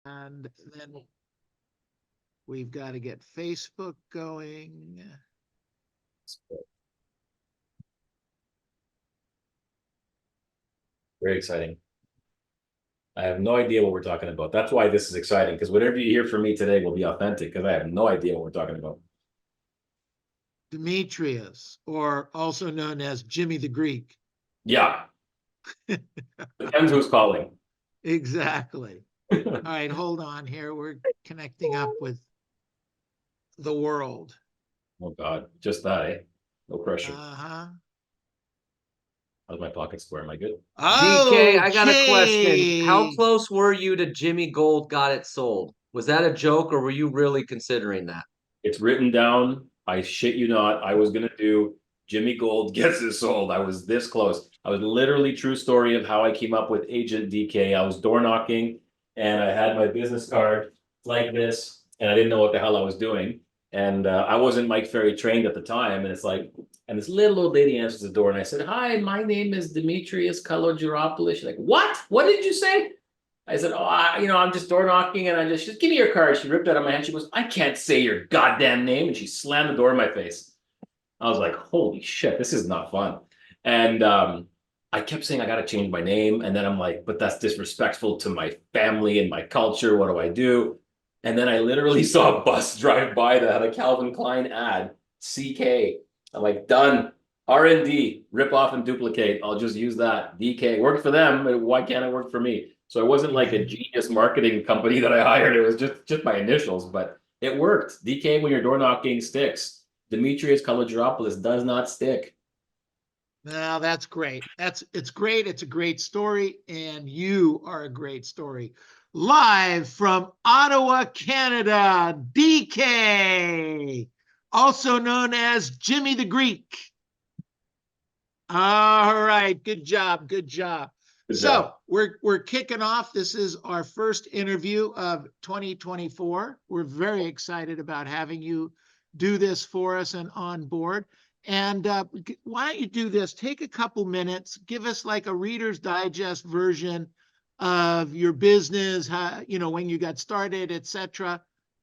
And then we've got to get Facebook going. Very exciting. I have no idea what we're talking about. That's why this is exciting, because whatever you hear from me today will be authentic, because I have no idea what we're talking about. Dimitrios, or also known as Jimmy the Greek. Yeah. Depends who's calling. Exactly. All right, hold on here. We're connecting up with the world. Oh, God. Just that, eh? No pressure. Uh-huh. How's my pocket square? Am I good? DK, I got a question. How Okay. close were you to Jimmy Gold got it sold? Was that a joke or were you really considering that? It's written down. I shit you not. I was going to do Jimmy Gold gets it sold. I was this close. I was literally true story of how I came up with Agent DK. I was door knocking and I had my business card like this and I didn't know what the hell I was doing. And I wasn't Mike Ferry trained at the time. And it's like, and this little old lady answers the door and I said, "Hi, my name is Dimitrios Kalogeropoulos." She's like, "What? What did you say?" I said, "Oh, I'm just door knocking," and she said, "Give me your card." She ripped it out of my hand. She goes, "I can't say your goddamn name," and she slammed the door in my face. I was like, "Holy shit, this is not fun." And I kept saying I got to change my name, and then I'm like, "But that's disrespectful to my family and my culture. What do I do?" And then I literally saw a bus drive by that had a Calvin Klein ad, CK. I'm like, done. R&D, rip off and duplicate. I'll just use that. DK worked for them. Why can't it work for me? So it wasn't like a genius marketing company that I hired. It was just my initials, but it worked. DK, when you're door knocking, sticks. Dimitrios Kalogeropoulos does not stick. Now that's great. It's great. It's a great story, and you are a great story. Live from Ottawa, Canada, DK, also known as Jimmy the Greek. All right, good job, good job. Good job. We're kicking off. This is our first interview of 2024. We're very excited about having you do this for us and on board. And why don't you do this? Take a couple minutes, give us like a Reader's Digest version of your business, how, when you got started, etc.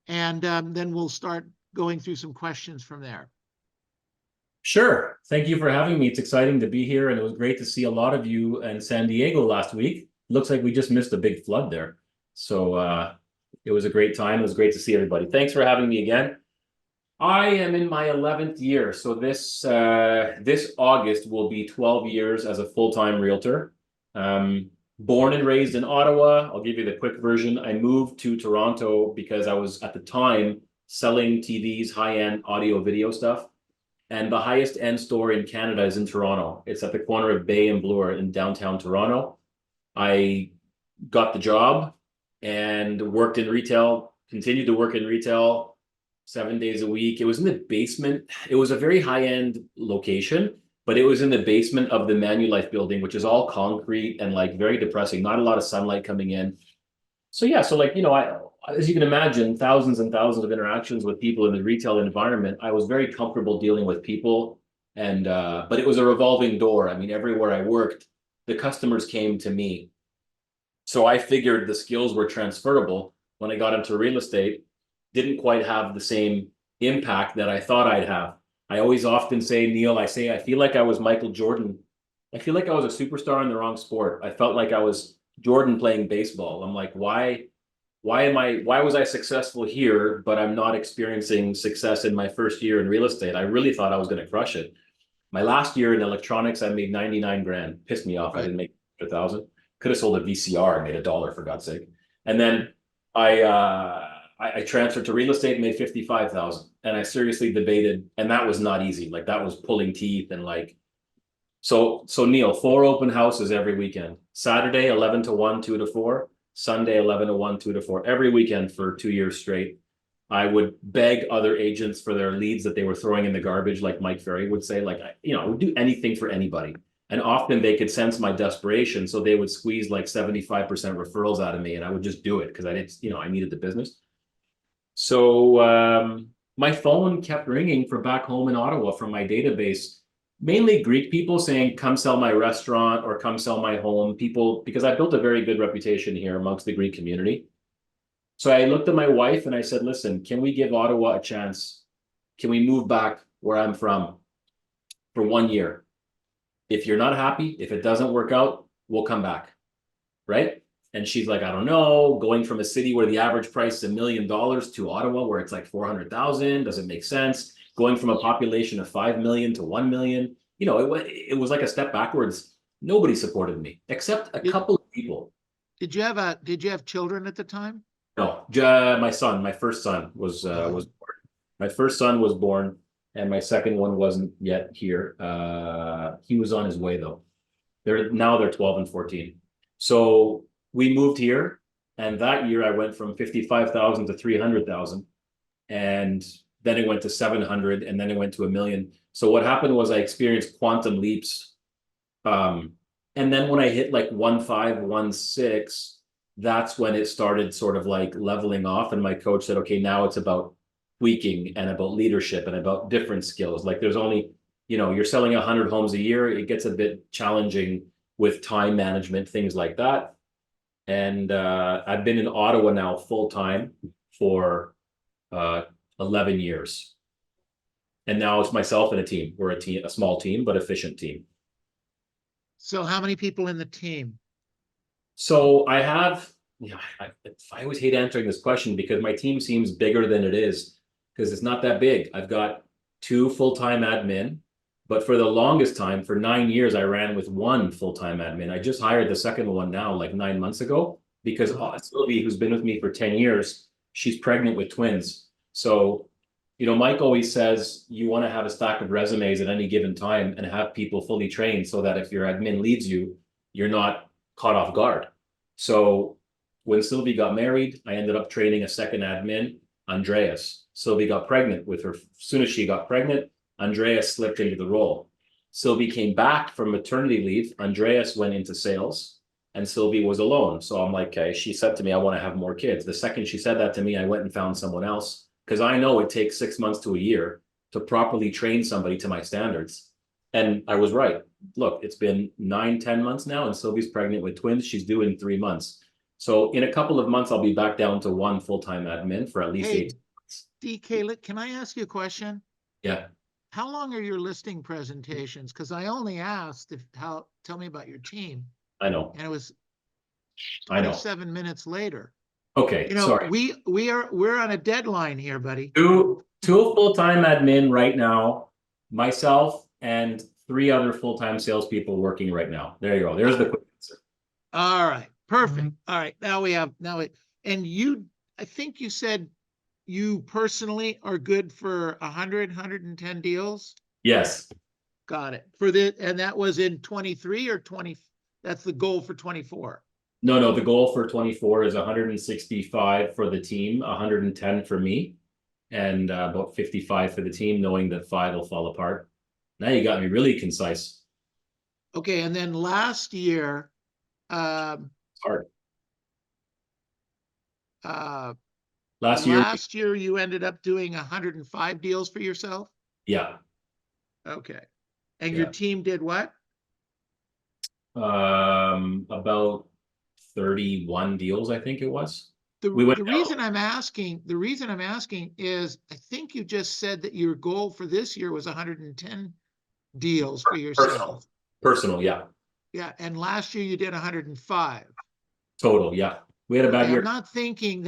And then we'll start going through some questions from there. Sure. Thank you for having me. It's exciting to be here, and it was great to see a lot of you in San Diego last week. Looks like we just missed a big flood there. So it was a great time. It was great to see everybody. Thanks for having me again. I am in my 11th year. So this August will be 12 years as a full-time realtor. Born and raised in Ottawa. I'll give you the quick version. I moved to Toronto because I was at the time selling TVs, high-end audio video stuff. And the highest end store in Canada is in Toronto. It's at the corner of Bay and Bloor in downtown Toronto. I got the job and worked in retail, continued to work in retail 7 days a week. It was in the basement. It was a very high-end location, but it was in the basement of the Manulife building, which is all concrete and like very depressing, not a lot of sunlight coming in. So yeah, so like, as you can imagine, thousands and thousands of interactions with people in the retail environment. I was very comfortable dealing with people, and but it was a revolving door. I mean, everywhere I worked, the customers came to me. So I figured the skills were transferable. When I got into real estate, didn't quite have the same impact that I thought I'd have. I always often say, Neil, I feel like I was Michael Jordan. I feel like I was a superstar in the wrong sport. I felt like I was Jordan playing baseball. I'm like, why was I successful here, but I'm not experiencing success in my first year in real estate? I really thought I was going to crush it. My last year in electronics, I made 99 grand. Pissed me off. Right. I didn't make 100,000. Could have sold a VCR and made $1 for God's sake. And then I transferred to real estate and made 55,000. And I seriously debated, and that was not easy. Like that was pulling teeth and like, so Neil, 4 open houses every weekend. Saturday, 11 to 1, 2 to 4. Sunday, 11 to 1, 2 to 4. Every weekend for 2 years straight. I would beg other agents for their leads that they were throwing in the garbage, like Mike Ferry would say, like, I would do anything for anybody. And often they could sense my desperation. So they would squeeze like 75% referrals out of me and I would just do it because I didn't, I needed the business. So my phone kept ringing from back home in Ottawa from my database, mainly Greek people saying, come sell my restaurant or come sell my home. People, because I built a very good reputation here amongst the Greek community. So I looked at my wife and I said, listen, can we give Ottawa a chance? Can we move back where I'm from for 1 year? If you're not happy, if it doesn't work out, we'll come back. Right? And she's like, I don't know, going from a city where the average price is $1 million to Ottawa, where it's like 400,000, does it make sense? Going from a population of 5 million to 1 million, it was like a step backwards. Nobody supported me except a couple of people. Did you have children at the time? No, my first son was born. My first son was born, and my second one wasn't yet here. He was on his way though. They're 12 and 14. So we moved here, and that year I went from 55,000 to 300,000, and then it went to 700, and then it went to 1 million. So what happened was I experienced quantum leaps. And then when I hit like 1.5, 1.6, that's when it started sort of like leveling off. And my coach said, okay, now it's about tweaking and about leadership and about different skills. Like there's only, you're selling 100 homes a year. It gets a bit challenging with time management, things like that. And I've been in Ottawa now full time for 11 years. And now it's myself and a team. We're a small team, but efficient team. So how many people in the team? So I have, I always hate answering this question because my team seems bigger than it is because it's not that big. I've got 2 full-time admin, but for the longest time, for 9 years, I ran with 1 full-time admin. I just hired the second one now, like 9 months ago, because Sylvie, who's been with me for 10 years, she's pregnant with twins. So, Mike always says you want to have a stack of resumes at any given time and have people fully trained so that if your admin leaves you, you're not caught off guard. So when Sylvie got married, I ended up training a second admin, Andreas. Sylvie got pregnant with her. As soon as she got pregnant, Andreas slipped into the role. Sylvie came back from maternity leave. Andreas went into sales and Sylvie was alone. So I'm like, okay, she said to me, I want to have more kids. The second she said that to me, I went and found someone else because I know it takes 6 months to a year to properly train somebody to my standards. And I was right. Look, it's been 9-10 months now, and Sylvie's pregnant with twins. She's due in 3 months. So in a couple of months, I'll be back down to 1 full-time admin for at least 8 months. DK, can I ask you a question? Yeah. How long are your listing presentations? Because I only asked tell me about your team. I know. And it was I know. 27 minutes later. Okay, sorry. We're on a deadline here, buddy. Two full-time admin right now, myself and 3 other full-time salespeople working right now. There you go. There's the quick answer. All right, perfect. All right, and I think you said you personally are good for 110 deals. Yes. Got it. And that was in 23 or 20. That's the goal for 24. No, the goal for 24 is 165 for the team, 110 for me, and about 55 for the team, knowing that 5 will fall apart. Now you got me really concise. Okay, and then last year, hard. Last year you ended up doing 105 deals for yourself? Yeah. Okay. And your team did what? About 31 deals, I think it was. The reason I'm asking is I think you just said that your goal for this year was 110 deals for yourself. Personal, yeah. Yeah, and last year you did 105. Total, yeah. We had a bad year. I'm not thinking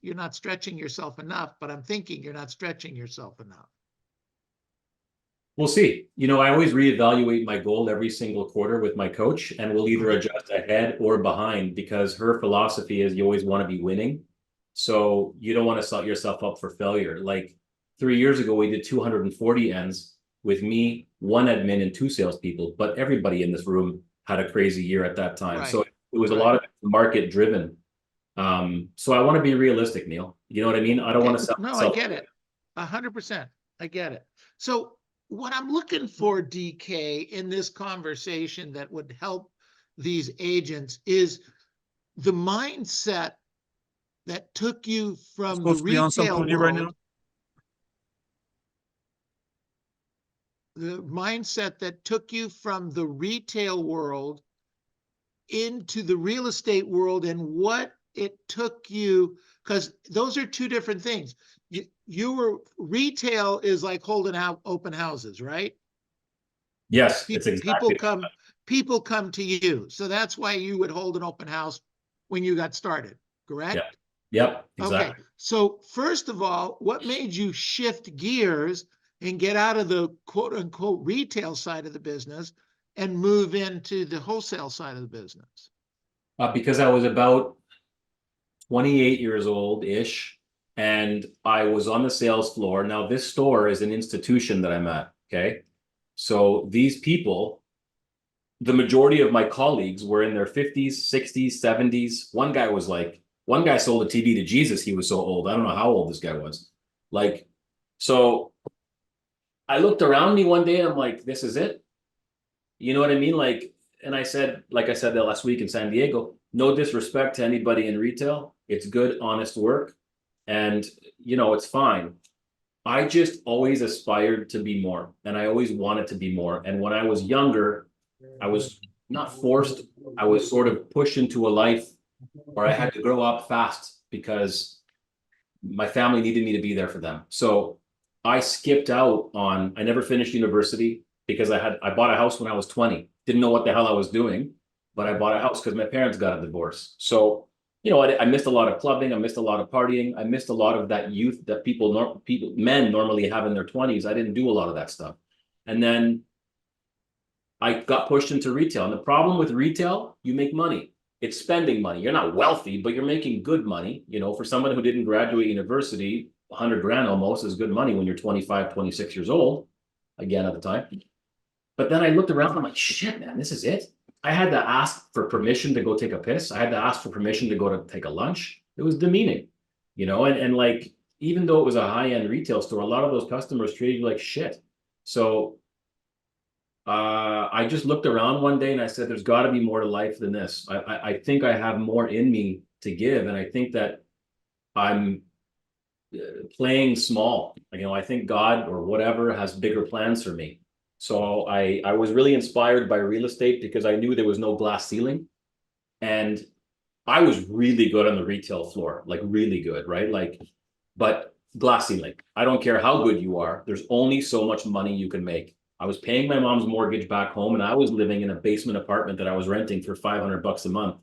you're not stretching yourself enough, but I'm thinking you're not stretching yourself enough. We'll see. I always reevaluate my goal every single quarter with my coach, and we'll either adjust ahead or behind because her philosophy is you always want to be winning. So you don't want to set yourself up for failure. Like 3 years ago, we did 240 ends with me, 1 admin, and 2 salespeople, but everybody in this room had a crazy year at that time. Right. So it was a lot of market driven. So I want to be realistic, Neil. You know what I mean? I don't want to sell. No, I get it. 100%. I get it. So what I'm looking for, DK, in this conversation that would help these agents is the mindset that took you from the retail world. Right now? The mindset that took you from the retail world into the real estate world, and what it took you, because those are two different things. You were, retail is like holding out open houses, right? Yes, it's People exactly. come to you. So that's why you would hold an open house when you got started, Yeah. correct? Yep. Okay. Exactly. So first of all, what made you shift gears and get out of the quote unquote retail side of the business and move into the wholesale side of the business? Because I was about 28 years old ish, and I was on the sales floor. Now, this store is an institution that I'm at. Okay. So these people, the majority of my colleagues were in their 50s, 60s, 70s. One guy sold a TV to Jesus. He was so old. I don't know how old this guy was. Like, so I looked around me one day and I'm like, this is it. You know what I mean? Like, and I said, like I said that last week in San Diego, no disrespect to anybody in retail. It's good, honest work. And, it's fine. I just always aspired to be more, and I always wanted to be more. And when I was younger, I was not forced, I was sort of pushed into a life where I had to grow up fast because my family needed me to be there for them. So I skipped out on, I never finished university because I bought a house when I was 20. Didn't know what the hell I was doing, but I bought a house because my parents got a divorce. So, I missed a lot of clubbing. I missed a lot of partying. I missed a lot of that youth that men normally have in their 20s. I didn't do a lot of that stuff. And then I got pushed into retail. And the problem with retail, you make money. It's spending money. You're not wealthy, but you're making good money. For someone who didn't graduate university, 100 grand almost is good money when you're 25, 26 years old, again at the time. But then I looked around and I'm like, shit, man, this is it. I had to ask for permission to go take a piss. I had to ask for permission to go to take a lunch. It was demeaning, and like, even though it was a high-end retail store, a lot of those customers treated you like shit. So I just looked around one day and I said, there's got to be more to life than this. I think I have more in me to give. And I think that I'm playing small. I think God or whatever has bigger plans for me. So I was really inspired by real estate because I knew there was no glass ceiling. And I was really good on the retail floor, like really good, right? Like, but glass ceiling. I don't care how good you are. There's only so much money you can make. I was paying my mom's mortgage back home and I was living in a basement apartment that I was renting for $500 a month.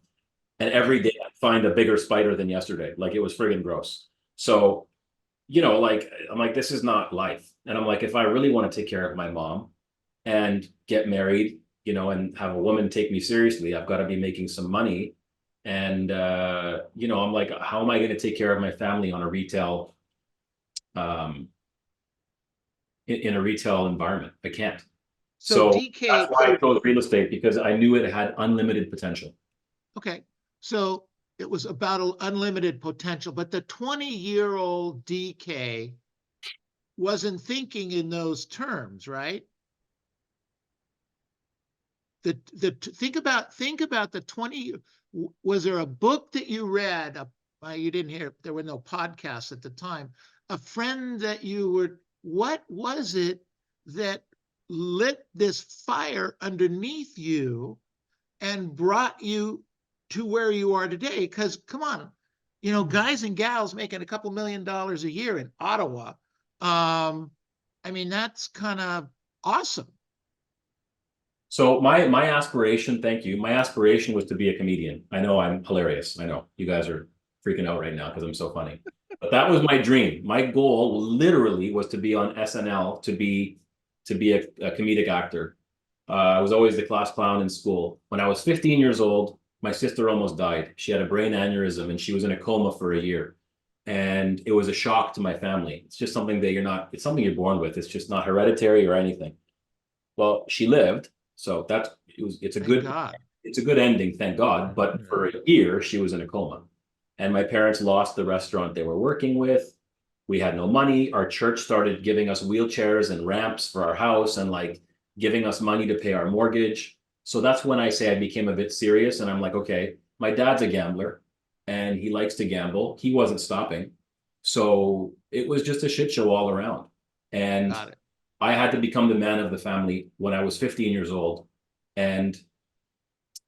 And every day I'd find a bigger spider than yesterday. Like, it was friggin' gross. So, like, I'm like, this is not life. And I'm like, if I really want to take care of my mom and get married, and have a woman take me seriously, I've got to be making some money. And, I'm like, how am I going to take care of my family on a retail, in a retail environment? I can't. So So DK, that's why I chose real estate, because I knew it had unlimited potential. okay. So it was about unlimited potential, but the 20-year-old DK wasn't thinking in those terms, right? Think about the 20. Was there a book that you read? You didn't hear, there were no podcasts at the time. A friend that you were, what was it that lit this fire underneath you and brought you to where you are today? Because come on, guys and gals making a couple $1 million a year in Ottawa. That's kind of awesome. So my aspiration, thank you. My aspiration was to be a comedian. I know I'm hilarious. I know you guys are freaking out right now because I'm so funny. But that was my dream. My goal literally was to be on SNL, to be a comedic actor. I was always the class clown in school. When I was 15 years old, my sister almost died. She had a brain aneurysm and she was in a coma for a year. And it was a shock to my family. It's just something that it's something you're born with. It's just not hereditary or anything. Well, she lived. So it's a good ending, thank God. But for a year, she was in a coma. And my parents lost the restaurant they were working with. We had no money. Our church started giving us wheelchairs and ramps for our house and like giving us money to pay our mortgage. So that's when I say I became a bit serious. And I'm like, okay, my dad's a gambler and he likes to gamble. He wasn't stopping. So it was just a shit show all around. And I had to become the man of the family when I was 15 years old. And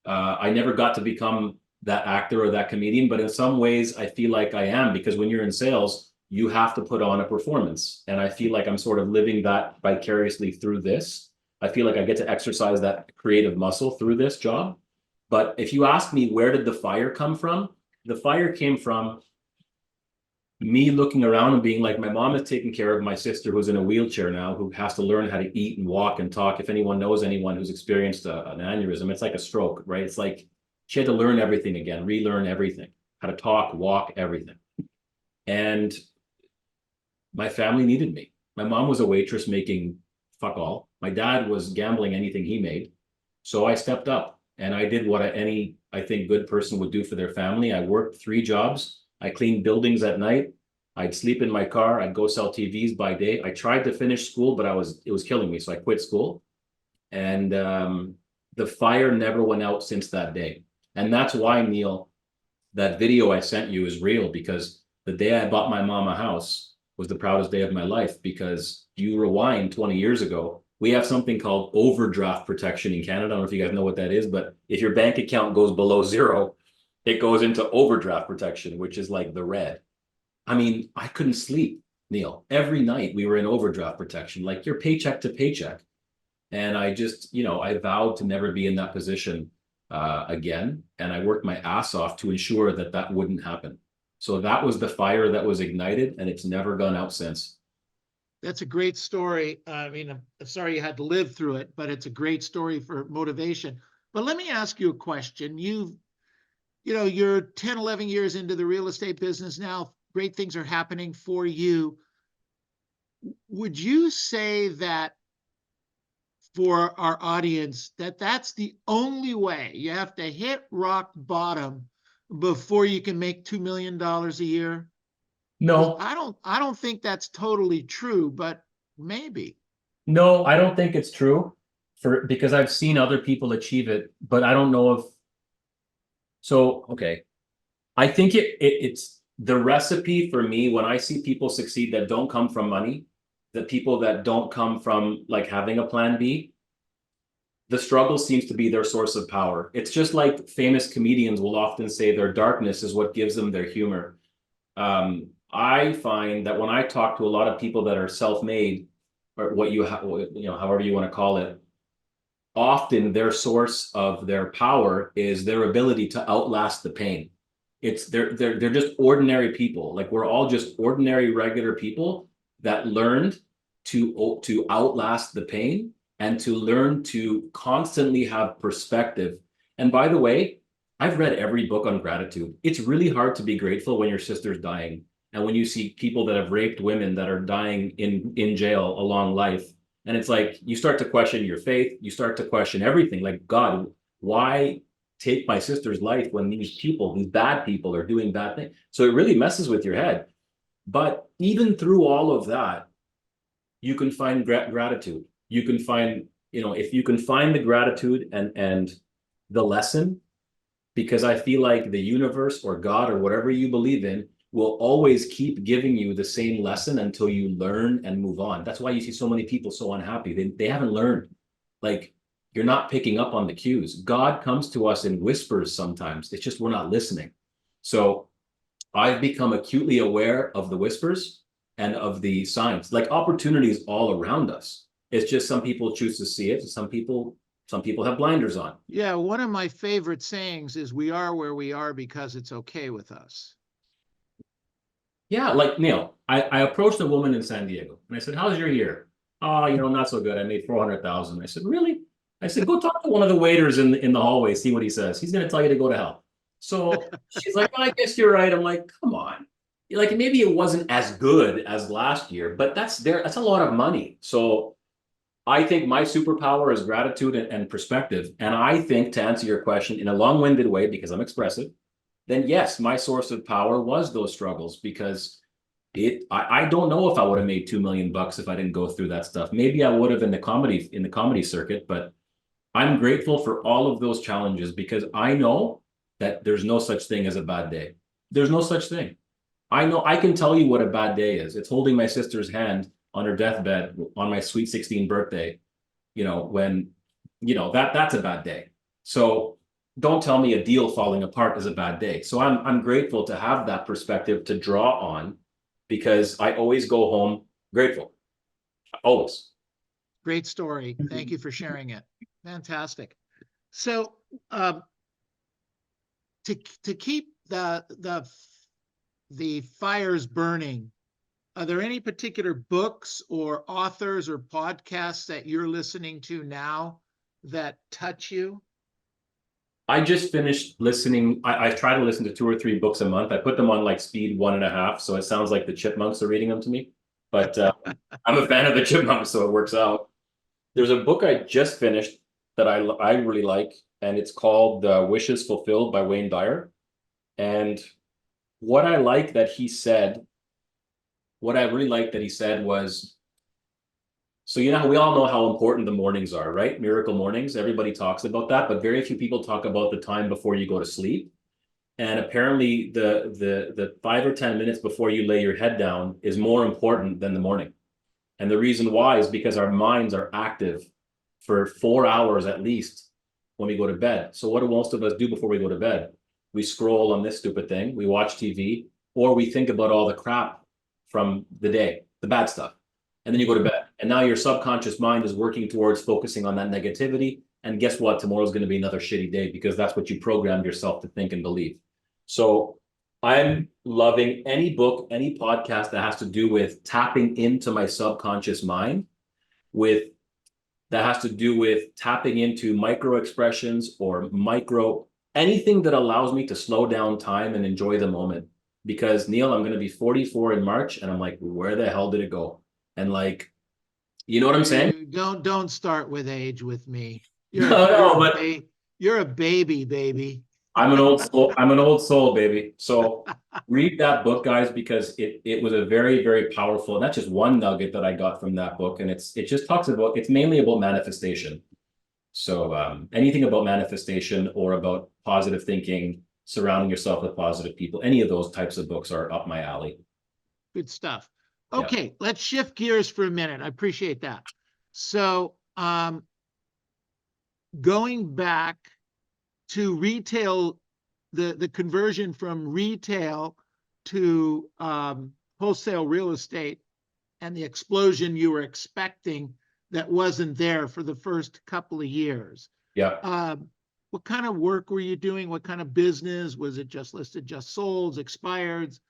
I never got to become that actor or that comedian, but in some ways I feel like I am, because when you're in sales, you have to put on a performance. And I feel like I'm sort of living that vicariously through this. I feel like I get to exercise that creative muscle through this job. But if you ask me, where did the fire come from? The fire came from me looking around and being like, my mom is taking care of my sister who's in a wheelchair now, who has to learn how to eat and walk and talk. If anyone knows anyone who's experienced an aneurysm, it's like a stroke, right? It's like she had to learn everything again, relearn everything, how to talk, walk, everything. And my family needed me. My mom was a waitress making fuck all. My dad was gambling anything he made. So I stepped up and I did what any, I think, good person would do for their family. I worked 3 jobs. I cleaned buildings at night. I'd sleep in my car. I'd go sell TVs by day. I tried to finish school, but it was killing me. So I quit school. And the fire never went out since that day. And that's why, Neil, that video I sent you is real, because the day I bought my mom a house was the proudest day of my life. Because you rewind 20 years ago, we have something called overdraft protection in Canada. I don't know if you guys know what that is, but if your bank account goes below 0, it goes into overdraft protection, which is like the red. I mean, I couldn't sleep, Neil. Every night we were in overdraft protection, like you're paycheck to paycheck. And I just, I vowed to never be in that position again. And I worked my ass off to ensure that that wouldn't happen. So that was the fire that was ignited, and it's never gone out since. That's a great story. I mean, I'm sorry you had to live through it, but it's a great story for motivation. But let me ask you a question. You're 10, 11 years into the real estate business now. Great things are happening for you. Would you say that for our audience, that's the only way? You have to hit rock bottom before you can make $2 million a year? No, I don't think that's totally true, but maybe. no, I don't think it's true, because I've seen other people achieve it, but I don't know if. So, okay. I think it's the recipe for me when I see people succeed that don't come from money, the people that don't come from like having a plan B, the struggle seems to be their source of power. It's just like famous comedians will often say their darkness is what gives them their humor. I find that when I talk to a lot of people that are self-made, or however you want to call it, often their source of their power is their ability to outlast the pain. They're just ordinary people. Like, we're all just ordinary, regular people that learned to outlast the pain and to learn to constantly have perspective. And by the way, I've read every book on gratitude. It's really hard to be grateful when your sister's dying, and when you see people that have raped women that are dying in jail a long life. And it's like, you start to question your faith. You start to question everything. Like, God, why take my sister's life when these bad people are doing bad things? So it really messes with your head. But even through all of that, you can find gratitude. You can find, if you can find the gratitude and the lesson, because I feel like the universe or God or whatever you believe in will always keep giving you the same lesson until you learn and move on. That's why you see so many people so unhappy. They haven't learned. Like, you're not picking up on the cues. God comes to us in whispers sometimes. It's just we're not listening. So I've become acutely aware of the whispers and of the signs, like opportunities all around us. It's just some people choose to see it. Some people have blinders on. Yeah, one of my favorite sayings is, we are where we are because it's okay with us. Yeah, like, Neil, I approached a woman in San Diego and I said, "How's your year?" "Oh, not so good. I made 400,000. I said, "Really?" I said, "Go talk to one of the waiters in the hallway, see what he says. He's going to tell you to go to hell." So she's like, "I guess you're right." I'm like, "Come on." Like, maybe it wasn't as good as last year, but that's a lot of money. So I think my superpower is gratitude and perspective. And I think, to answer your question in a long-winded way, because I'm expressive, then yes, my source of power was those struggles, because I don't know if I would have made $2 million if I didn't go through that stuff. Maybe I would have in the comedy circuit, but I'm grateful for all of those challenges, because I know that there's no such thing as a bad day. There's no such thing. I know I can tell you what a bad day is. It's holding my sister's hand on her deathbed on my sweet 16 birthday, when, that's a bad day. So don't tell me a deal falling apart is a bad day. So I'm grateful to have that perspective to draw on, because I always go home grateful. Always. Great story. Thank you for sharing it. Fantastic. So, um, to keep the fires burning, are there any particular books or authors or podcasts that you're listening to now that touch you? I just finished listening. I try to listen to 2 or 3 books a month. I put them on like speed 1.5, so it sounds like the chipmunks are reading them to me. But I'm a fan of the chipmunks, so it works out. There's a book I just finished that I really like, and it's called Wishes Fulfilled by Wayne Dyer. And what I like that he said, what I really liked that he said was, so we all know how important the mornings are, right? Miracle mornings. Everybody talks about that, but very few people talk about the time before you go to sleep. And apparently the 5 or 10 minutes before you lay your head down is more important than the morning. And the reason why is because our minds are active for 4 hours at least when we go to bed. So what do most of us do before we go to bed? We scroll on this stupid thing, we watch TV, or we think about all the crap from the day, the bad stuff. And then you go to bed. And now your subconscious mind is working towards focusing on that negativity. And guess what? Tomorrow's going to be another shitty day, because that's what you programmed yourself to think and believe. So I'm loving any book, any podcast that has to do with tapping into my subconscious mind, with that has to do with tapping into micro expressions or anything that allows me to slow down time and enjoy the moment. Because Neil, I'm going to be 44 in March, and I'm like, where the hell did it go? And like, you know what I'm saying? Don't start with age with me. You're a baby, baby. I'm an old soul. I'm an old soul, baby. So read that book, guys, because it was a very, very powerful. And that's just one nugget that I got from that book, and it just talks about, it's mainly about manifestation. So anything about manifestation or about positive thinking, surrounding yourself with positive people, any of those types of books are up my alley. Good stuff. Yeah. Okay, let's shift gears for a minute. I appreciate that. So going back to retail, the conversion from retail to wholesale real estate, and the explosion you were expecting that wasn't there for the first couple of years. Yeah. What kind of work were you doing? What kind of business? Was it just listed, just solds, expireds,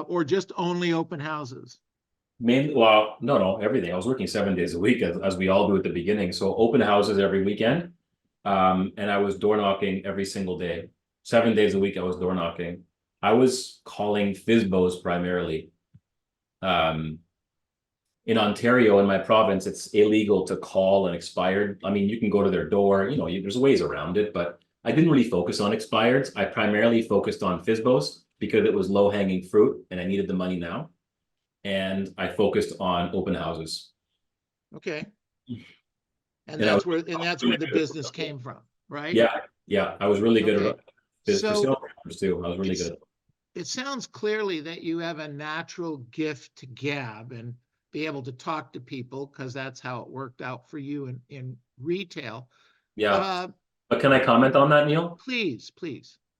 or just only open houses? Mainly, well, no, everything. I was working 7 days a week, as we all do at the beginning. So open houses every weekend. And I was door knocking every single day. 7 days a week, I was door knocking. I was calling FSBOs primarily. In Ontario, in my province, it's illegal to call an expired. I mean, you can go to their door, there's ways around it, but I didn't really focus on expireds. I primarily focused on FSBOs because it was low hanging fruit and I needed the money now. And I focused on open houses. Okay. And that's where the business came from, right? Yeah. I was really good at it. So, for sales too. I was really good at it. It sounds clearly that you have a natural gift to gab and be able to talk to people, because that's how it worked out for you in retail. Yeah. But can I comment on that, Neil? Please.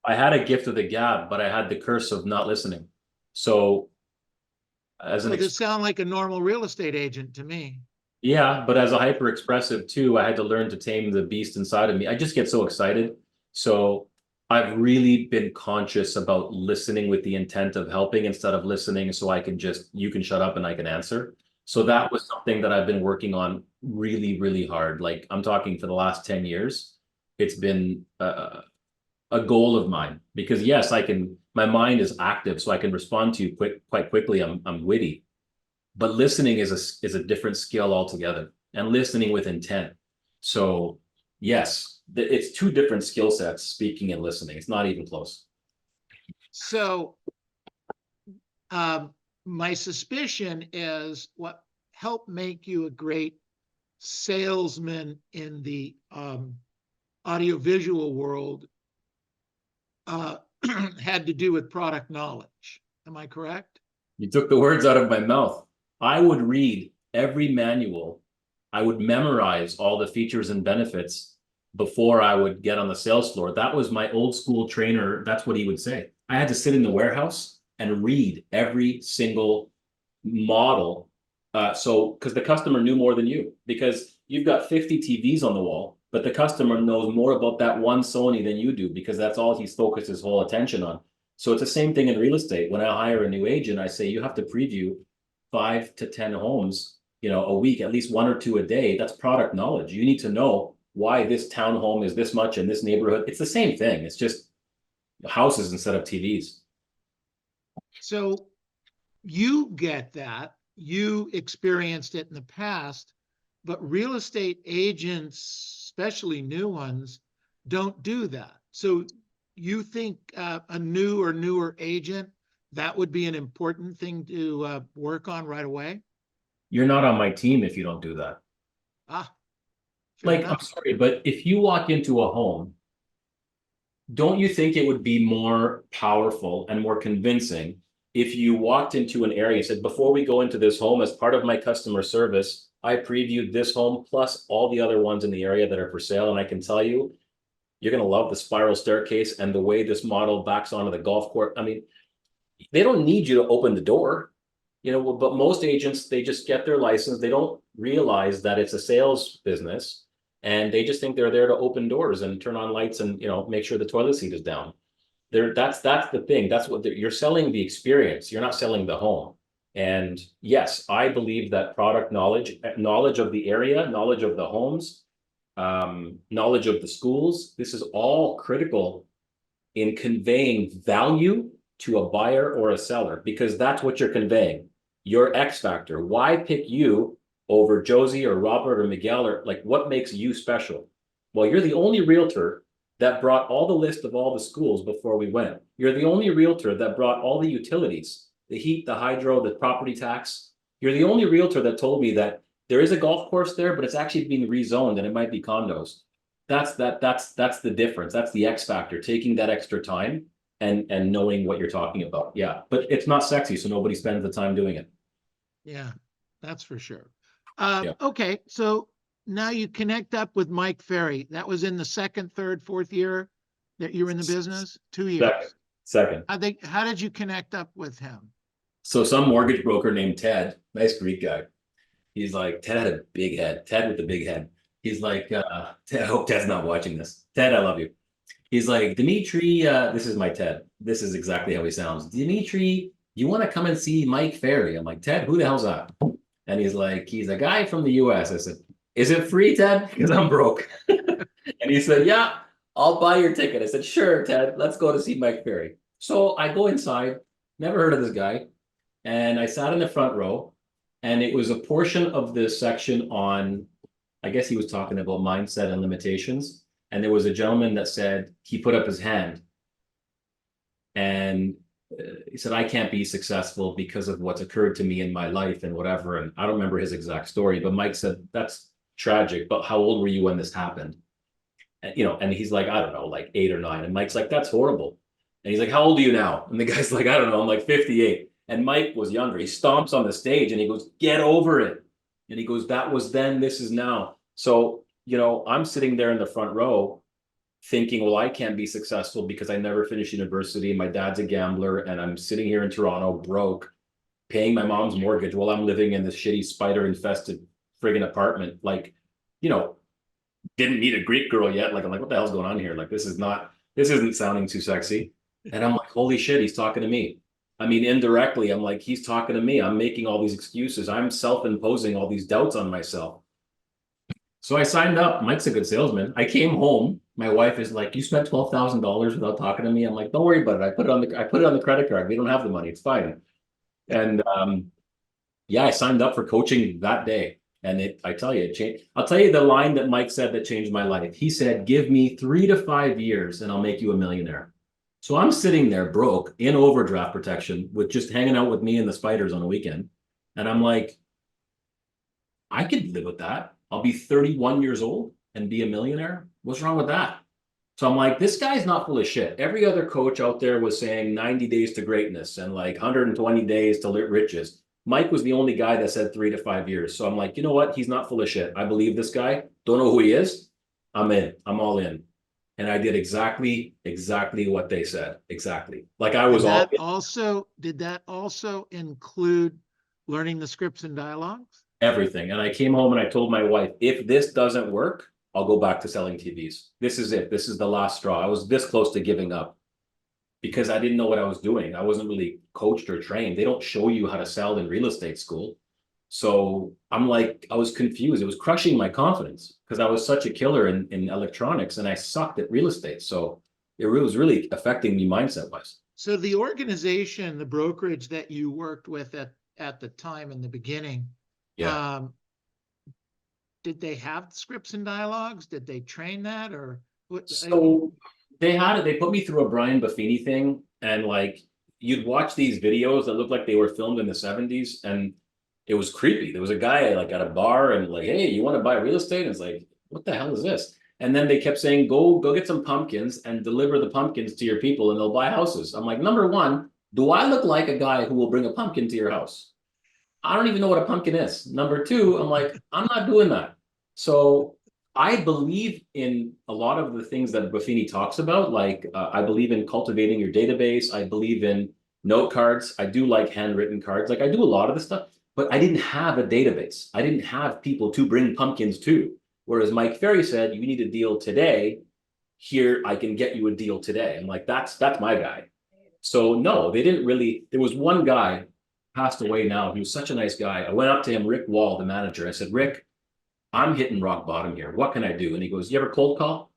I had a gift of the gab, but I had the curse of not listening. So this sound like a normal real estate agent to me. Yeah, but as a hyper expressive too, I had to learn to tame the beast inside of me. I just get so excited. So I've really been conscious about listening with the intent of helping instead of listening so you can shut up and I can answer. So that was something that I've been working on really, really hard. Like I'm talking for the last 10 years. It's been a goal of mine, because yes, my mind is active, so I can respond to you quite quickly. I'm witty. But listening is a different skill altogether, and listening with intent. So yes, it's two different skill sets, speaking and listening. It's not even close. So my suspicion is what helped make you a great salesman in the audiovisual world had to do with product knowledge. Am I correct? You took the words out of my mouth. I would read every manual. I would memorize all the features and benefits. before I would get on the sales floor. That was my old school trainer. That's what he would say. I had to sit in the warehouse and read every single model. So, because the customer knew more than you, because you've got 50 TVs on the wall, but the customer knows more about that one Sony than you do, because that's all he's focused his whole attention on. So it's the same thing in real estate. When I hire a new agent, I say you have to preview 5 to 10 homes, a week, at least 1 or 2 a day. That's product knowledge. You need to know why this townhome is this much in this neighborhood. It's the same thing. It's just houses instead of TVs. So you get that. You experienced it in the past, but real estate agents, especially new ones, don't do that. So you think a new or newer agent, that would be an important thing to work on right away? You're not on my team if you don't do that. Fair I'm enough. sorry, but if you walk into a home, don't you think it would be more powerful and more convincing if you walked into an area and said, before we go into this home, as part of my customer service, I previewed this home plus all the other ones in the area that are for sale. And I can tell you, you're going to love the spiral staircase and the way this model backs onto the golf court. I mean, they don't need you to open the door, but most agents, they just get their license. They don't realize that it's a sales business, and they just think they're there to open doors and turn on lights and, make sure the toilet seat is down. That's the thing. That's what you're selling, the experience. You're not selling the home. And yes, I believe that product knowledge of the area, knowledge of the homes, knowledge of the schools, this is all critical in conveying value to a buyer or a seller, because that's what you're conveying. Your X factor. Why pick you over Josie or Robert or Miguel, or what makes you special? Well, you're the only realtor that brought all the list of all the schools before we went. You're the only realtor that brought all the utilities, the heat, the hydro, the property tax. You're the only realtor that told me that there is a golf course there, but it's actually being rezoned and it might be condos. That's the difference. That's the X factor, taking that extra time and knowing what you're talking about. Yeah, but it's not sexy, so nobody spends the time doing it. Yeah, that's for sure. Yeah. Okay, so now you connect up with Mike Ferry. That was in the second, third, fourth year that you were in the business? 2 years. Second. How did you connect up with him? So some mortgage broker named Ted, nice Greek guy. He's like, Ted had a big head. Ted with the big head. He's like, Ted, I hope Ted's not watching this. Ted, I love you. He's like, Dimitri, this is my Ted. This is exactly how he sounds. Dimitri, you want to come and see Mike Ferry? I'm like, Ted, who the hell's that? And he's like, he's a guy from the US. I said, is it free, Ted? Because I'm broke. And he said, yeah, I'll buy your ticket. I said, sure, Ted, let's go to see Mike Ferry. So I go inside, never heard of this guy. And I sat in the front row, and it was a portion of the section on, I guess he was talking about mindset and limitations. And there was a gentleman that said, he put up his hand and he said, I can't be successful because of what's occurred to me in my life and whatever. And I don't remember his exact story, but Mike said, that's tragic. But how old were you when this happened? And, and he's like, I don't know, like 8 or 9. And Mike's like, that's horrible. And he's like, how old are you now? And the guy's like, I don't know, I'm like 58. And Mike was younger. He stomps on the stage and he goes, get over it. And he goes, that was then, this is now. So, I'm sitting there in the front row thinking, well, I can't be successful because I never finished university. My dad's a gambler and I'm sitting here in Toronto broke, paying my mom's mortgage while I'm living in this shitty spider infested friggin' apartment. Didn't meet a Greek girl yet. I'm like, what the hell's going on here? This isn't sounding too sexy. And I'm like, holy shit, he's talking to me. I mean, indirectly, I'm like, he's talking to me. I'm making all these excuses. I'm self-imposing all these doubts on myself. So I signed up. Mike's a good salesman. I came home. My wife is like, you spent $12,000 without talking to me. I'm like, don't worry about it. I put it on the credit card. We don't have the money. It's fine. And I signed up for coaching that day. And I tell you, it changed. I'll tell you the line that Mike said that changed my life. He said, give me 3 to 5 years and I'll make you a millionaire. So I'm sitting there broke in overdraft protection with just hanging out with me and the spiders on a weekend. And I'm like, I could live with that. I'll be 31 years old and be a millionaire. What's wrong with that? So I'm like, this guy's not full of shit. Every other coach out there was saying 90 days to greatness and 120 days to riches. Mike was the only guy that said 3 to 5 years. So I'm like, you know what? He's not full of shit. I believe this guy. Don't know who he is. I'm in. I'm all in. And I did exactly what they said. Exactly. Like I was all Did that also include learning the scripts and dialogues? everything. And I came home and I told my wife, if this doesn't work, I'll go back to selling TVs. This is it. This is the last straw. I was this close to giving up because I didn't know what I was doing. I wasn't really coached or trained. They don't show you how to sell in real estate school. So I'm like, I was confused. It was crushing my confidence because I was such a killer in electronics and I sucked at real estate. So it was really affecting me mindset wise. So the organization, the brokerage that you worked with at the time in the beginning, Yeah. did they have scripts and dialogues? Did they train that or what? So they had it, they put me through a Brian Buffini thing, and like you'd watch these videos that looked like they were filmed in the 70s, and it was creepy. There was a guy like at a bar and like, hey, you want to buy real estate? And it's like, what the hell is this? And then they kept saying, go get some pumpkins and deliver the pumpkins to your people and they'll buy houses. I'm like, number one, do I look like a guy who will bring a pumpkin to your house? I don't even know what a pumpkin is. Number two, I'm like, I'm not doing that. So I believe in a lot of the things that Buffini talks about. Like, I believe in cultivating your database. I believe in note cards. I do like handwritten cards. Like, I do a lot of the stuff, but I didn't have a database. I didn't have people to bring pumpkins to. Whereas Mike Ferry said, you need a deal today. Here, I can get you a deal today. I'm like, that's my guy. So no, they didn't really. There was one guy passed away now. He was such a nice guy. I went up to him, Rick Wall, the manager. I said, Rick, I'm hitting rock bottom here. What can I do? And he goes, you ever cold call?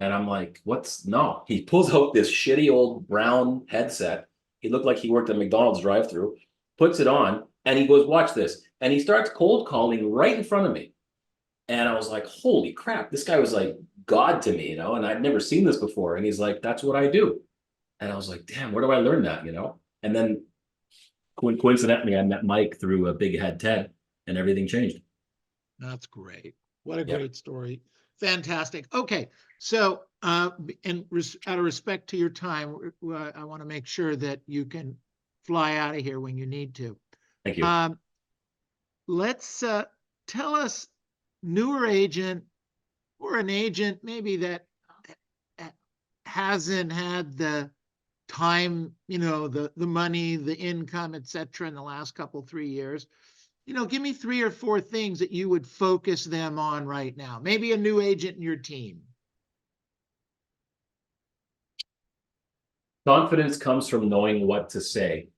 And I'm like, no. He pulls out this shitty old brown headset. He looked like he worked at McDonald's drive-through, puts it on, and he goes, watch this. And he starts cold calling right in front of me. And I was like, holy crap, this guy was like God to me, and I'd never seen this before. And he's like, that's what I do. And I was like, damn, where do I learn that, And then coincidentally, I met Mike through a Big Head Ted, and everything changed. That's great. What a Yeah. great story. Fantastic. Okay. So, out of respect to your time, I want to make sure that you can fly out of here when you need to. Thank you. Let's tell us, newer agent or an agent maybe that hasn't had the time, the money, the income, etc., in the last 3 years. Give me 3 or 4 things that you would focus them on right now. Maybe a new agent in your team. Confidence comes from knowing what to say.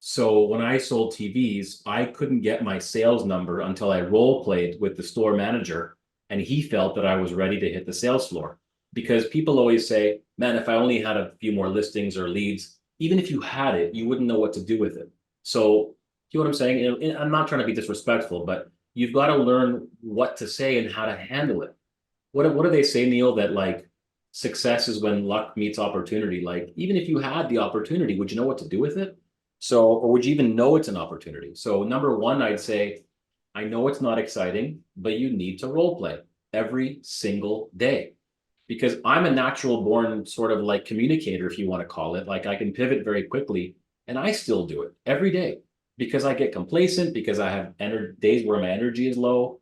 So when I sold TVs, I couldn't get my sales number until I role played with the store manager, and he felt that I was ready to hit the sales floor. Because people always say, man, if I only had a few more listings or leads, even if you had it, you wouldn't know what to do with it. So, you know what I'm saying? I'm not trying to be disrespectful, but you've got to learn what to say and how to handle it. What do they say, Neil, that like success is when luck meets opportunity? Like, even if you had the opportunity, would you know what to do with it? So, or would you even know it's an opportunity? So number one, I'd say, I know it's not exciting, but you need to role play every single day. Because I'm a natural born sort of like communicator, if you want to call it. Like I can pivot very quickly, and I still do it every day because I get complacent, because I have days where my energy is low.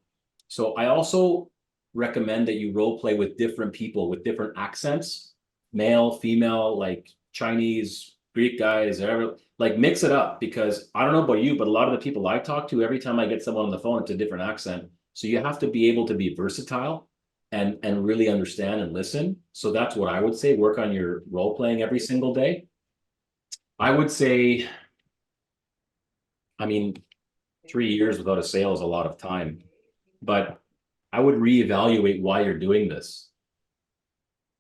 So I also recommend that you role play with different people with different accents, male, female, like Chinese, Greek guys, whatever. Like mix it up, because I don't know about you, but a lot of the people I talk to, every time I get someone on the phone, it's a different accent. So you have to be able to be versatile and really understand and listen. So that's what I would say. Work on your role playing every single day. I would say, 3 years without a sale is a lot of time, but I would reevaluate why you're doing this.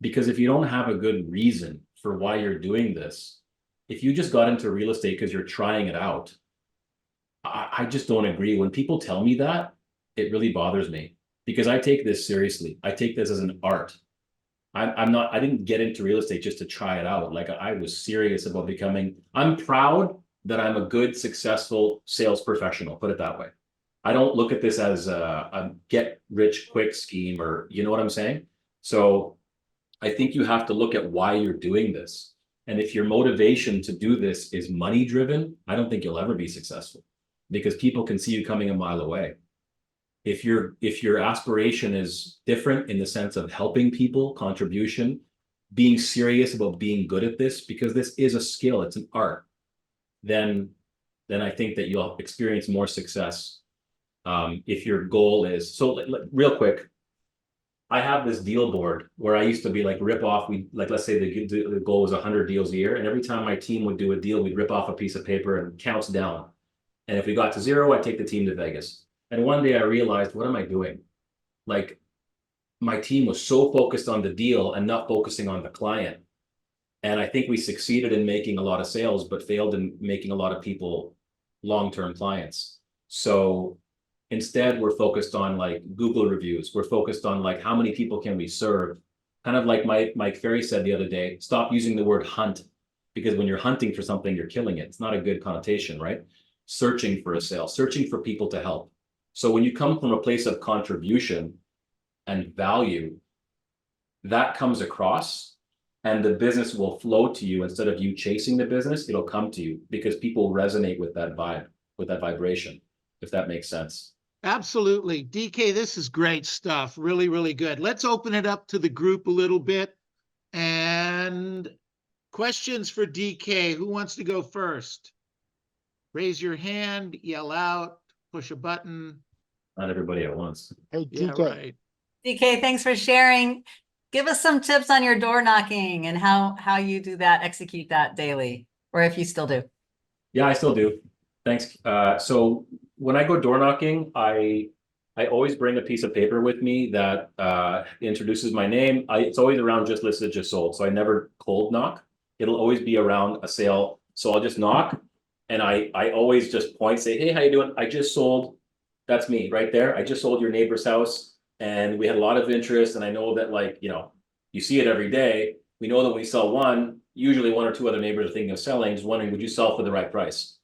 Because if you don't have a good reason for why you're doing this, if you just got into real estate because you're trying it out, I just don't agree. When people tell me that, it really bothers me, because I take this seriously. I take this as an art. I didn't get into real estate just to try it out. Like I was serious about I'm proud that I'm a good, successful sales professional, put it that way. I don't look at this as a get rich quick scheme, or you know what I'm saying? So I think you have to look at why you're doing this. And if your motivation to do this is money driven, I don't think you'll ever be successful, because people can see you coming a mile away. if your aspiration is different in the sense of helping people, contribution, being serious about being good at this, because this is a skill, it's an art, then I think that you'll experience more success. If your goal is, so real quick, I have this deal board where I used to be like rip off. We like, let's say the goal was 100 deals a year, and every time my team would do a deal, we'd rip off a piece of paper and counts down. And if we got to 0, I'd take the team to Vegas. And one day I realized, what am I doing? Like, my team was so focused on the deal and not focusing on the client. And I think we succeeded in making a lot of sales, but failed in making a lot of people long-term clients. So instead, we're focused on like Google reviews. We're focused on like how many people can we serve? Kind of like Mike Ferry said the other day, stop using the word hunt, because when you're hunting for something, you're killing it. It's not a good connotation, right? Searching for a sale, searching for people to help. So when you come from a place of contribution and value, that comes across, and the business will flow to you. Instead of you chasing the business, it'll come to you because people resonate with that vibe, with that vibration, if that makes sense. Absolutely. DK, this is great stuff. Really, really good. Let's open it up to the group a little bit. And questions for DK. Who wants to go first? Raise your hand, yell out, push a button. Not everybody at once. Hey, Yeah, DK. right. DK, thanks for sharing. Give us some tips on your door knocking and how you do that, execute that daily, or if you still do. Yeah, I still do. Thanks. So when I go door knocking, I always bring a piece of paper with me that introduces my name. It's always around just listed, just sold. So I never cold knock. It'll always be around a sale. So I'll just knock, and I always just point, say, hey, how you doing? I just sold. That's me right there. I just sold your neighbor's house, and we had a lot of interest. And I know that, like, you see it every day. We know that when we sell one, usually 1 or 2 other neighbors are thinking of selling, just wondering, would you sell for the right price?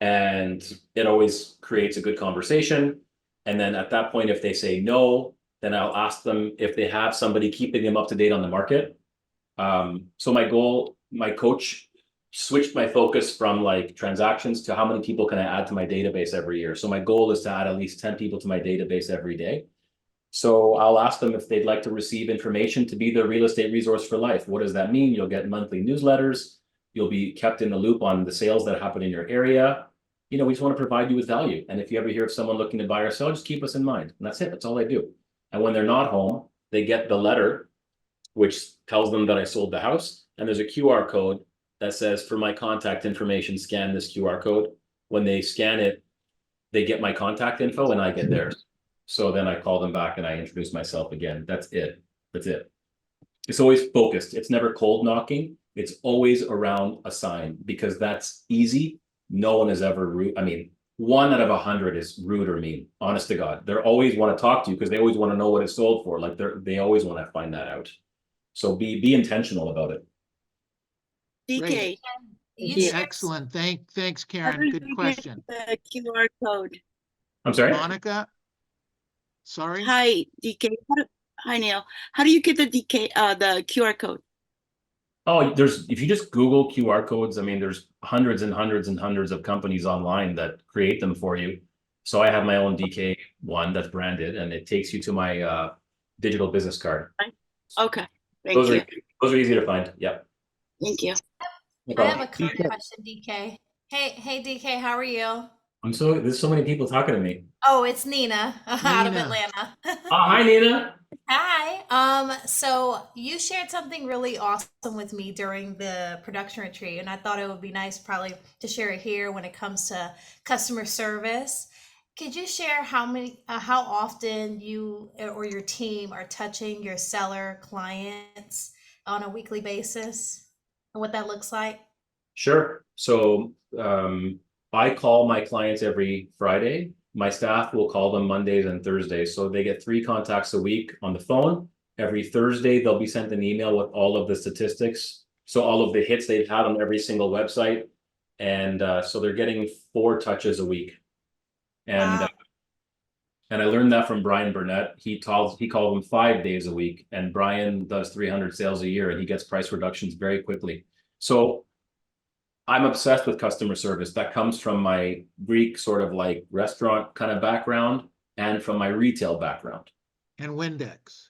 And it always creates a good conversation. And then at that point, if they say no, then I'll ask them if they have somebody keeping them up to date on the market. So my coach switched my focus from like transactions to how many people can I add to my database every year. So my goal is to add at least 10 people to my database every day. So I'll ask them if they'd like to receive information to be their real estate resource for life. What does that mean? You'll get monthly newsletters. You'll be kept in the loop on the sales that happen in your area. We just want to provide you with value. And if you ever hear of someone looking to buy or sell, just keep us in mind. And that's it. That's all I do. And when they're not home, they get the letter, which tells them that I sold the house. And there's a QR code that says, for my contact information, scan this QR code. When they scan it, they get my contact info and I get theirs. So then I call them back and I introduce myself again. That's it. It's always focused. It's never cold knocking. It's always around a sign, because that's easy. No one is ever rude. I mean, 1 out of 100 is rude or mean, honest to God. They always want to talk to you because they always want to know what it's sold for. Like they always want to find that out. So be intentional about it. DK, Great. you shared Excellent. Thanks, how Karen. do Good you question. get the QR code? I'm sorry? Monica? Sorry? Hi, DK. Hi, Neil. How do you get the the QR code? Oh, if you just Google QR codes, I mean, there's hundreds and hundreds and hundreds of companies online that create them for you. So I have my own DK one that's branded, and it takes you to my digital business card. Okay, thank you. Those are easy to find. Yeah. Thank you. No I have problem. a quick question, DK. Hey, DK, how are you? There's so many people talking to me. Oh, it's Nina out of Nina. Atlanta. Hi, Nina. Hi. So you shared something really awesome with me during the production retreat, and I thought it would be nice probably to share it here when it comes to customer service. Could you share how often you or your team are touching your seller clients on a weekly basis and what that looks like? Sure. So I call my clients every Friday. My staff will call them Mondays and Thursdays. So they get 3 contacts a week on the phone. Every Thursday, they'll be sent an email with all of the statistics. So all of the hits they've had on every single website. And so they're getting 4 touches a week. And Wow. and I learned that from Brian Burnett. He called them 5 days a week. And Brian does 300 sales a year, and he gets price reductions very quickly. So I'm obsessed with customer service. That comes from my Greek sort of like restaurant kind of background. and from my retail background. And Windex.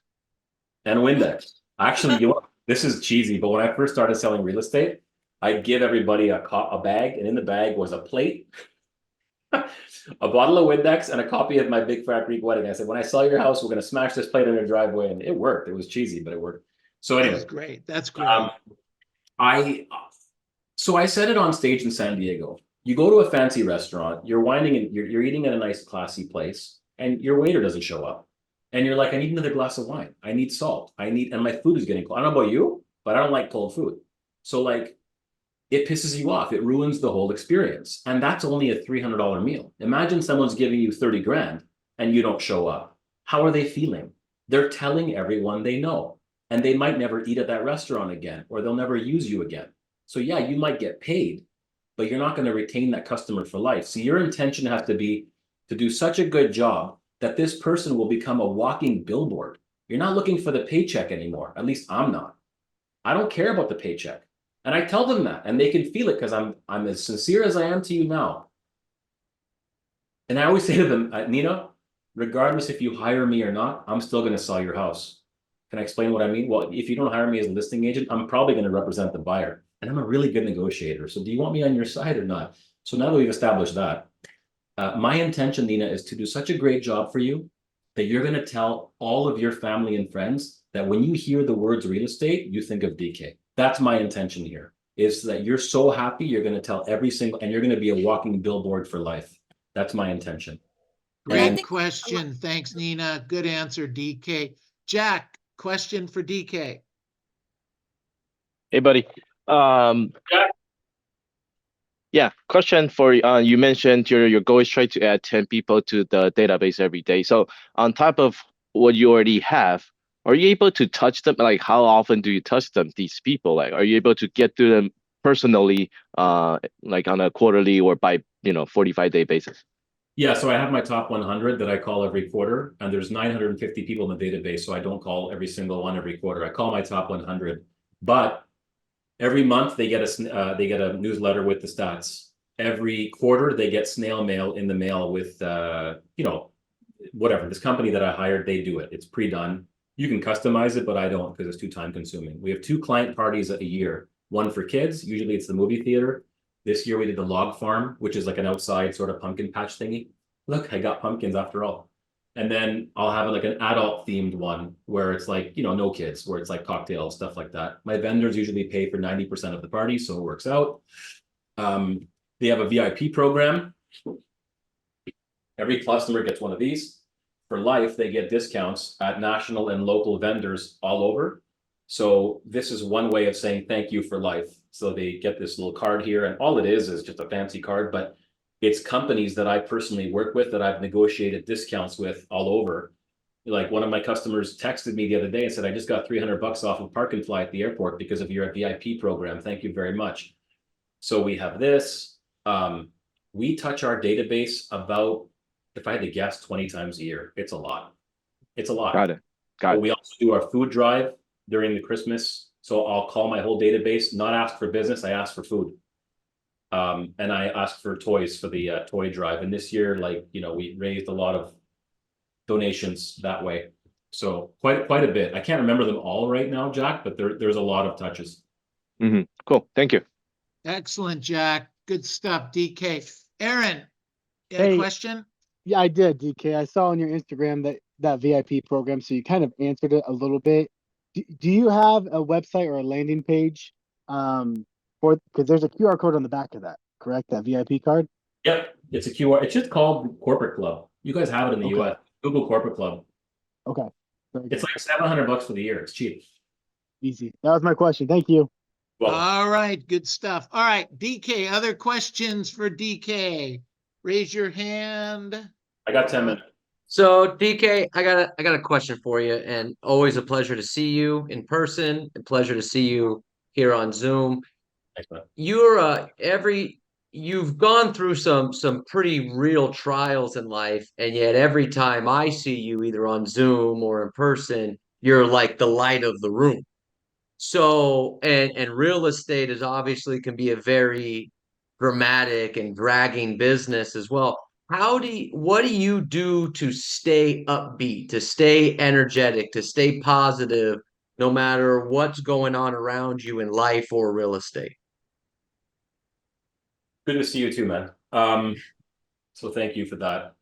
And Windex. Actually, you know what? This is cheesy, but when I first started selling real estate, I'd give everybody a bag, and in the bag was a plate, a bottle of Windex, and a copy of My Big Fat Greek Wedding. I said, when I sell your house, we're going to smash this plate in your driveway. And it worked. It was cheesy, but it worked. So anyway. That's great. That's great. So I said it on stage in San Diego. You go to a fancy restaurant, you're whining and you're eating at a nice, classy place, and your waiter doesn't show up. And you're like, I need another glass of wine. I need salt. and my food is getting cold. I don't know about you, but I don't like cold food. So like, it pisses you off. It ruins the whole experience. And that's only a $300 meal. Imagine someone's giving you 30 grand and you don't show up. How are they feeling? They're telling everyone they know, and they might never eat at that restaurant again, or they'll never use you again. So yeah, you might get paid, but you're not going to retain that customer for life. So your intention has to be to do such a good job that this person will become a walking billboard. You're not looking for the paycheck anymore. At least I'm not. I don't care about the paycheck. And I tell them that, and they can feel it because I'm as sincere as I am to you now. And I always say to them, Nina, regardless if you hire me or not, I'm still going to sell your house. Can I explain what I mean? Well, if you don't hire me as a listing agent, I'm probably going to represent the buyer. And I'm a really good negotiator. So do you want me on your side or not? So now that we've established that, my intention, Nina, is to do such a great job for you that you're going to tell all of your family and friends that when you hear the words real estate, you think of DK. That's my intention here, is that you're so happy, you're going to tell every single, and you're going to be a walking billboard for life. That's my intention. Great question. Thanks, Nina. Good answer, DK. Jack, question for DK. Hey, buddy. Yeah, question for you mentioned your goal is try to add 10 people to the database every day. So on top of what you already have, are you able to touch them? Like, how often do you touch them, these people? Like, are you able to get to them personally, like on a quarterly or by 45-day basis? Yeah, so I have my top 100 that I call every quarter, and there's 950 people in the database, so I don't call every single one every quarter. I call my top 100, but every month they get a newsletter with the stats. Every quarter they get snail mail in the mail with whatever. This company that I hired, they do it. It's pre-done. You can customize it, but I don't because it's too time consuming. We have 2 client parties a year. One for kids, usually it's the movie theater. This year we did the log farm, which is like an outside sort of pumpkin patch thingy. Look, I got pumpkins after all. And then I'll have like an adult themed one where it's like, no kids, where it's like cocktails, stuff like that. My vendors usually pay for 90% of the party, so it works out. They have a VIP program. Every customer gets one of these. For life, they get discounts at national and local vendors all over. So this is one way of saying thank you for life. So they get this little card here, and all it is just a fancy card, but it's companies that I personally work with that I've negotiated discounts with all over. Like one of my customers texted me the other day and said, I just got $300 off of Park and Fly at the airport because of your VIP program. Thank you very much. So we have this. We touch our database about, if I had to guess, 20 times a year. It's a lot. It's a lot. Got it. We also do our food drive during the Christmas. So I'll call my whole database, not ask for business, I ask for food. And I asked for toys for the toy drive. And this year, we raised a lot of donations that way. So quite a bit. I can't remember them all right now, Jack, but there's a lot of touches. Mm-hmm. Cool. Thank you. Excellent, Jack. Good stuff, DK. Aaron, you had Hey. a question? Yeah, I did, DK. I saw on your Instagram that VIP program, so you kind of answered it a little bit. Do you have a website or a landing page because there's a QR code on the back of that, correct? That VIP card? Yep, it's a QR. It's just called Corporate Club. You guys have it in the Okay. US. Google Corporate Club. Okay. Very good. It's like $700 for the year. It's cheap. Easy. That was my question. Thank you. Well, All right, good stuff. All right, DK, other questions for DK? Raise your hand. I got 10 minutes. So DK, I got a question for you, and always a pleasure to see you in person, a pleasure to see you here on Zoom. Thanks, man. You've gone through some pretty real trials in life, and yet every time I see you either on Zoom or in person, you're like the light of the room. So, and real estate is obviously can be a very dramatic and dragging business as well. what do you do to stay upbeat, to stay energetic, to stay positive, no matter what's going on around you in life or real estate? Good to see you too, man. So thank you for that.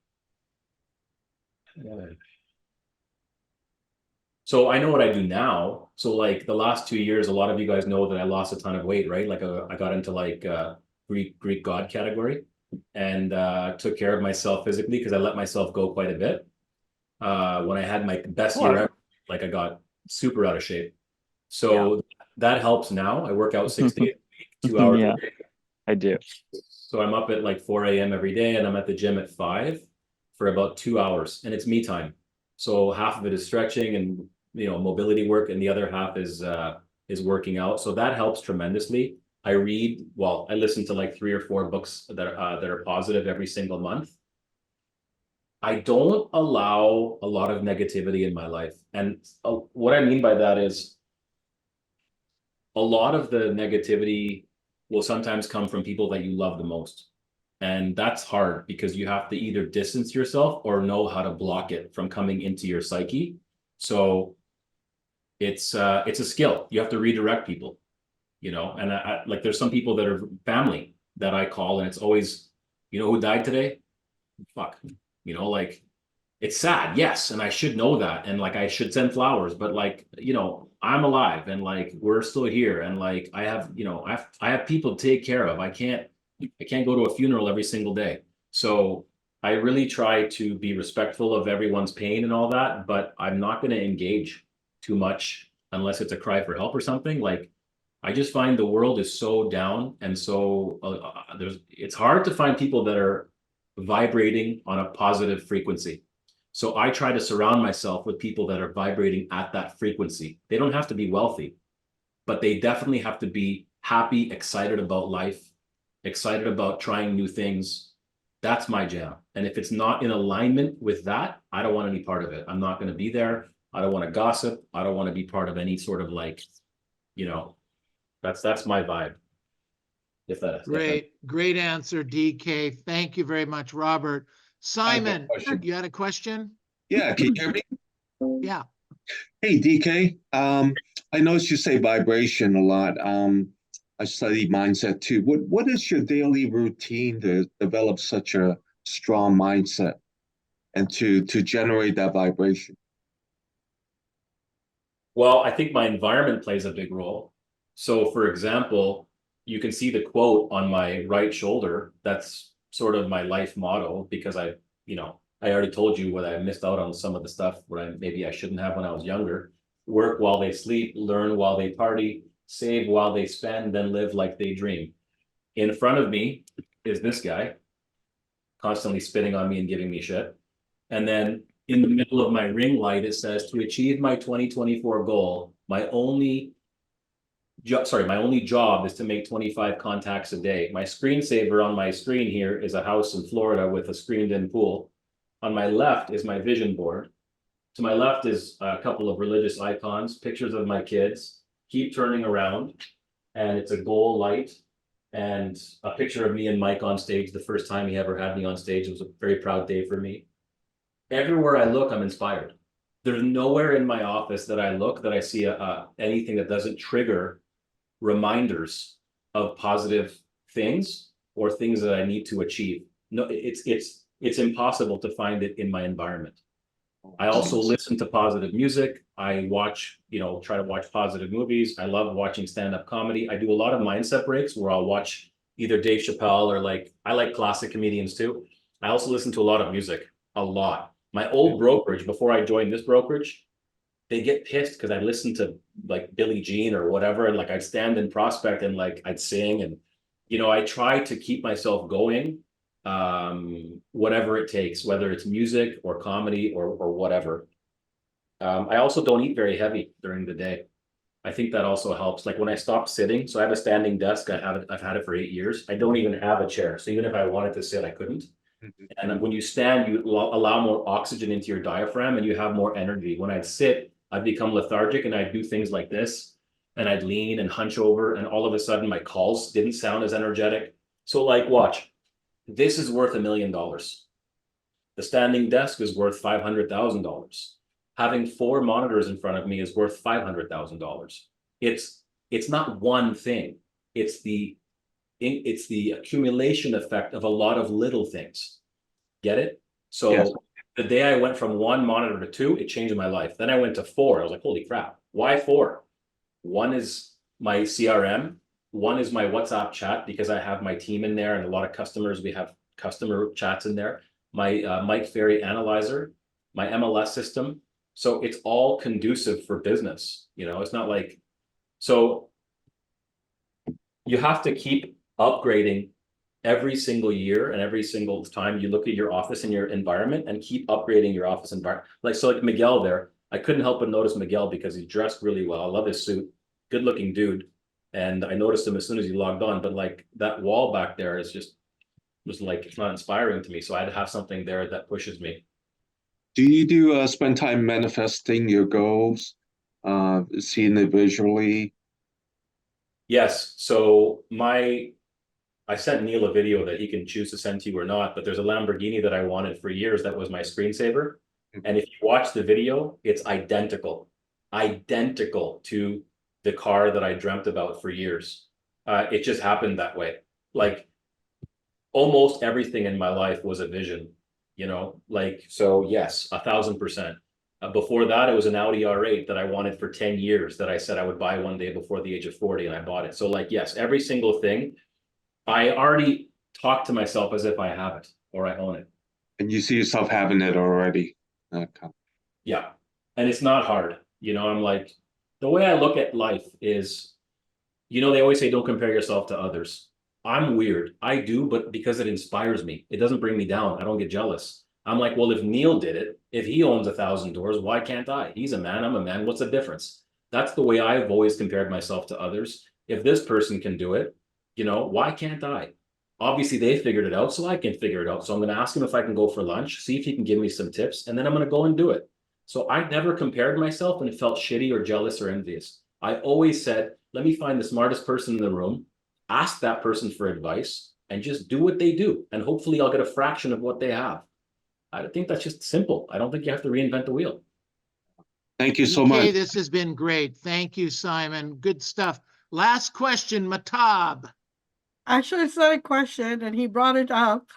So I know what I do now. So like the last 2 years, a lot of you guys know that I lost a ton of weight, right? Like I got into like Greek god category, and took care of myself physically because I let myself go quite a bit. When I had my best year ever, like I got super out of shape. So that helps now. I work out 6 days a week, 2 hours Yeah, a day. I do. So I'm up at like 4 a.m. every day, and I'm at the gym at 5 for about 2 hours, and it's me time. So half of it is stretching and mobility work, and the other half is working out. So that helps tremendously. I listen to like 3 or 4 books that are positive every single month. I don't allow a lot of negativity in my life, and what I mean by that is a lot of the negativity will sometimes come from people that you love the most. And that's hard because you have to either distance yourself or know how to block it from coming into your psyche. So it's a skill. You have to redirect people, and I like there's some people that are family that I call, and it's always, who died today? Fuck, like it's sad, yes, and I should know that, and like I should send flowers, but like I'm alive, and like we're still here, and like I have I have people to take care of. I can't go to a funeral every single day. So I really try to be respectful of everyone's pain and all that, but I'm not going to engage too much unless it's a cry for help or something. Like I just find the world is so down, and so it's hard to find people that are vibrating on a positive frequency. So I try to surround myself with people that are vibrating at that frequency. They don't have to be wealthy, but they definitely have to be happy, excited about life, excited about trying new things. That's my jam. And if it's not in alignment with that, I don't want any part of it. I'm not going to be there. I don't want to gossip. I don't want to be part of any sort of like, that's my vibe. Great answer, DK. Thank you very much, Robert. Simon, you had a question? Yeah, can you hear me? Yeah. Hey, DK. I noticed you say vibration a lot. I study mindset too. What is your daily routine to develop such a strong mindset and to generate that vibration? Well, I think my environment plays a big role. So for example, you can see the quote on my right shoulder. That's sort of my life motto, because I already told you what I missed out on some of the stuff where maybe I shouldn't have when I was younger. Work while they sleep, learn while they party, save while they spend, then live like they dream. In front of me is this guy constantly spitting on me and giving me shit. And then in the middle of my ring light, it says, to achieve my 2024 goal, my only job is to make 25 contacts a day. My screensaver on my screen here is a house in Florida with a screened-in pool. On my left is my vision board. To my left is a couple of religious icons, pictures of my kids. Keep turning around, and it's a goal light and a picture of me and Mike on stage. The first time he ever had me on stage. It was a very proud day for me. Everywhere I look, I'm inspired. There's nowhere in my office that I look that I see anything that doesn't trigger reminders of positive things or things that I need to achieve. No, it's impossible to find it in my environment. I also listen to positive music. I watch, try to watch positive movies. I love watching stand-up comedy. I do a lot of mindset breaks where I'll watch either Dave Chappelle or I like classic comedians too. I also listen to a lot of music, a lot. My old brokerage, before I joined this brokerage, they get pissed because I listen to like Billie Jean or whatever. And like I'd stand in prospect and like I'd sing, and, I try to keep myself going, whatever it takes, whether it's music or comedy or whatever. I also don't eat very heavy during the day. I think that also helps. Like when I stopped sitting, so I have a standing desk. I've had it for 8 years. I don't even have a chair. So even if I wanted to sit, I couldn't. And when you stand, you allow more oxygen into your diaphragm and you have more energy. When I'd sit, I'd become lethargic and I'd do things like this, and I'd lean and hunch over, and all of a sudden my calls didn't sound as energetic. So like, watch, this is worth $1 million. The standing desk is worth $500,000. Having 4 monitors in front of me is worth $500,000. It's not one thing. It's the accumulation effect of a lot of little things. Get it? So Yes. the day I went from 1 monitor to 2, it changed my life. Then I went to 4. I was like, holy crap, why 4? 1 is my CRM. 1 is my WhatsApp chat because I have my team in there and a lot of customers. We have customer chats in there. My Mike Ferry analyzer, my MLS system. So it's all conducive for business. You know, it's not like, so you have to keep upgrading every single year and every single time you look at your office and your environment, and keep upgrading your office environment. Like Miguel there, I couldn't help but notice Miguel because he's dressed really well. I love his suit, good looking dude. And I noticed him as soon as he logged on, but like that wall back there is just, was like, it's not inspiring to me. So I had to have something there that pushes me. Do you spend time manifesting your goals, seeing it visually? Yes. So I sent Neil a video that he can choose to send to you or not, but there's a Lamborghini that I wanted for years that was my screensaver. And if you watch the video, it's identical to the car that I dreamt about for years. It just happened that way. Like almost everything in my life was a vision, you know, like, so yes, 1,000%. Before that, it was an Audi R8 that I wanted for 10 years that I said I would buy one day before the age of 40, and I bought it. So like, yes, every single thing, I already talk to myself as if I have it or I own it. And you see yourself having it already. Okay. Yeah. And it's not hard. You know, I'm like, the way I look at life is, you know, they always say, don't compare yourself to others. I'm weird. I do, but because it inspires me, it doesn't bring me down. I don't get jealous. I'm like, well, if Neil did it, if he owns 1,000 doors, why can't I? He's a man, I'm a man. What's the difference? That's the way I've always compared myself to others. If this person can do it, you know, why can't I? Obviously, they figured it out, so I can figure it out. So I'm going to ask him if I can go for lunch, see if he can give me some tips, and then I'm going to go and do it. So I never compared myself and felt shitty or jealous or envious. I always said, let me find the smartest person in the room, ask that person for advice, and just do what they do. And hopefully I'll get a fraction of what they have. I think that's just simple. I don't think you have to reinvent the wheel. Thank you so DK, much. this has been great. Thank you, Simon. Good stuff. Last question, Matab. Actually, it's not a question, and he brought it up.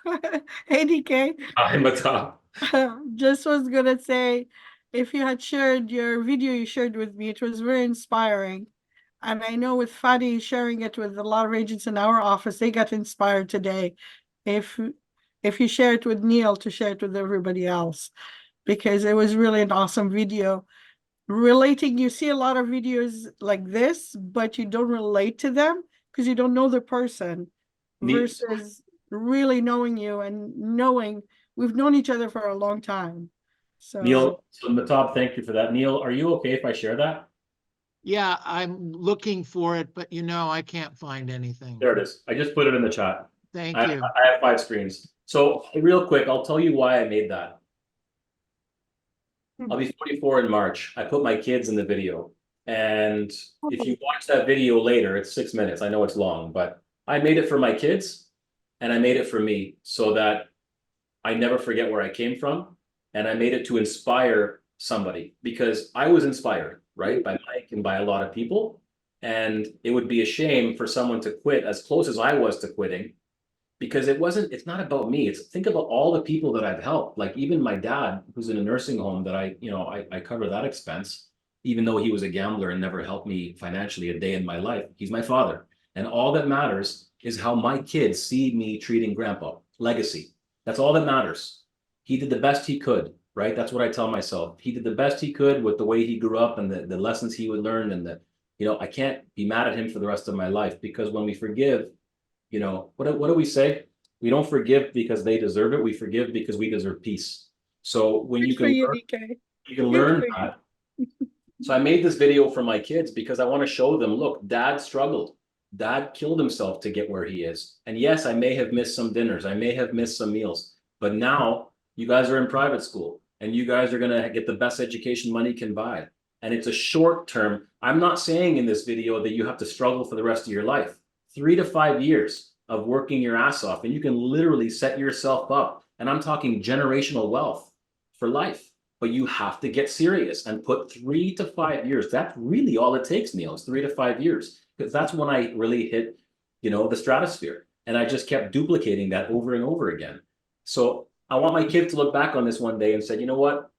Hey, DK. I'm a top. Just was gonna say, if you had shared your video you shared with me, it was very inspiring. And I know with Fadi sharing it with a lot of agents in our office, they got inspired today. If you share it with Neil, to share it with everybody else, because it was really an awesome video. Relating, you see a lot of videos like this, but you don't relate to them because you don't know the person, versus really knowing you and knowing we've known each other for a long time. So Neil, so Matab, thank you for that. Neil, are you okay if I share that? Yeah, I'm looking for it, but you know, I can't find anything. There it is. I just put it in the chat. Thank I you. have 5 screens. So real quick, I'll tell you why I made that. I'll be 44 in March. I put my kids in the video. And if you watch that video later, it's 6 minutes. I know it's long, but I made it for my kids and I made it for me so that I never forget where I came from. And I made it to inspire somebody because I was inspired, right, by Mike and by a lot of people. And it would be a shame for someone to quit as close as I was to quitting, because it's not about me. Think about all the people that I've helped. Like even my dad, who's in a nursing home that I cover that expense, even though he was a gambler and never helped me financially a day in my life. He's my father. And all that matters is how my kids see me treating grandpa. Legacy. That's all that matters. He did the best he could, right? That's what I tell myself. He did the best he could with the way he grew up and the lessons he would learn, and I can't be mad at him for the rest of my life, because when we forgive, what do we say? We don't forgive because they deserve it. We forgive because we deserve peace. So when you can learn that. So I made this video for my kids because I want to show them, look, dad struggled. Dad killed himself to get where he is. And yes, I may have missed some dinners. I may have missed some meals. But now you guys are in private school and you guys are going to get the best education money can buy. And it's a short term. I'm not saying in this video that you have to struggle for the rest of your life. 3 to 5 years of working your ass off, and you can literally set yourself up And I'm talking generational wealth for life. But you have to get serious and put 3 to 5 years. That's really all it takes, Neil, is 3 to 5 years. Because that's when I really hit, the stratosphere. And I just kept duplicating that over and over again. So I want my kid to look back on this one day and say, you know what?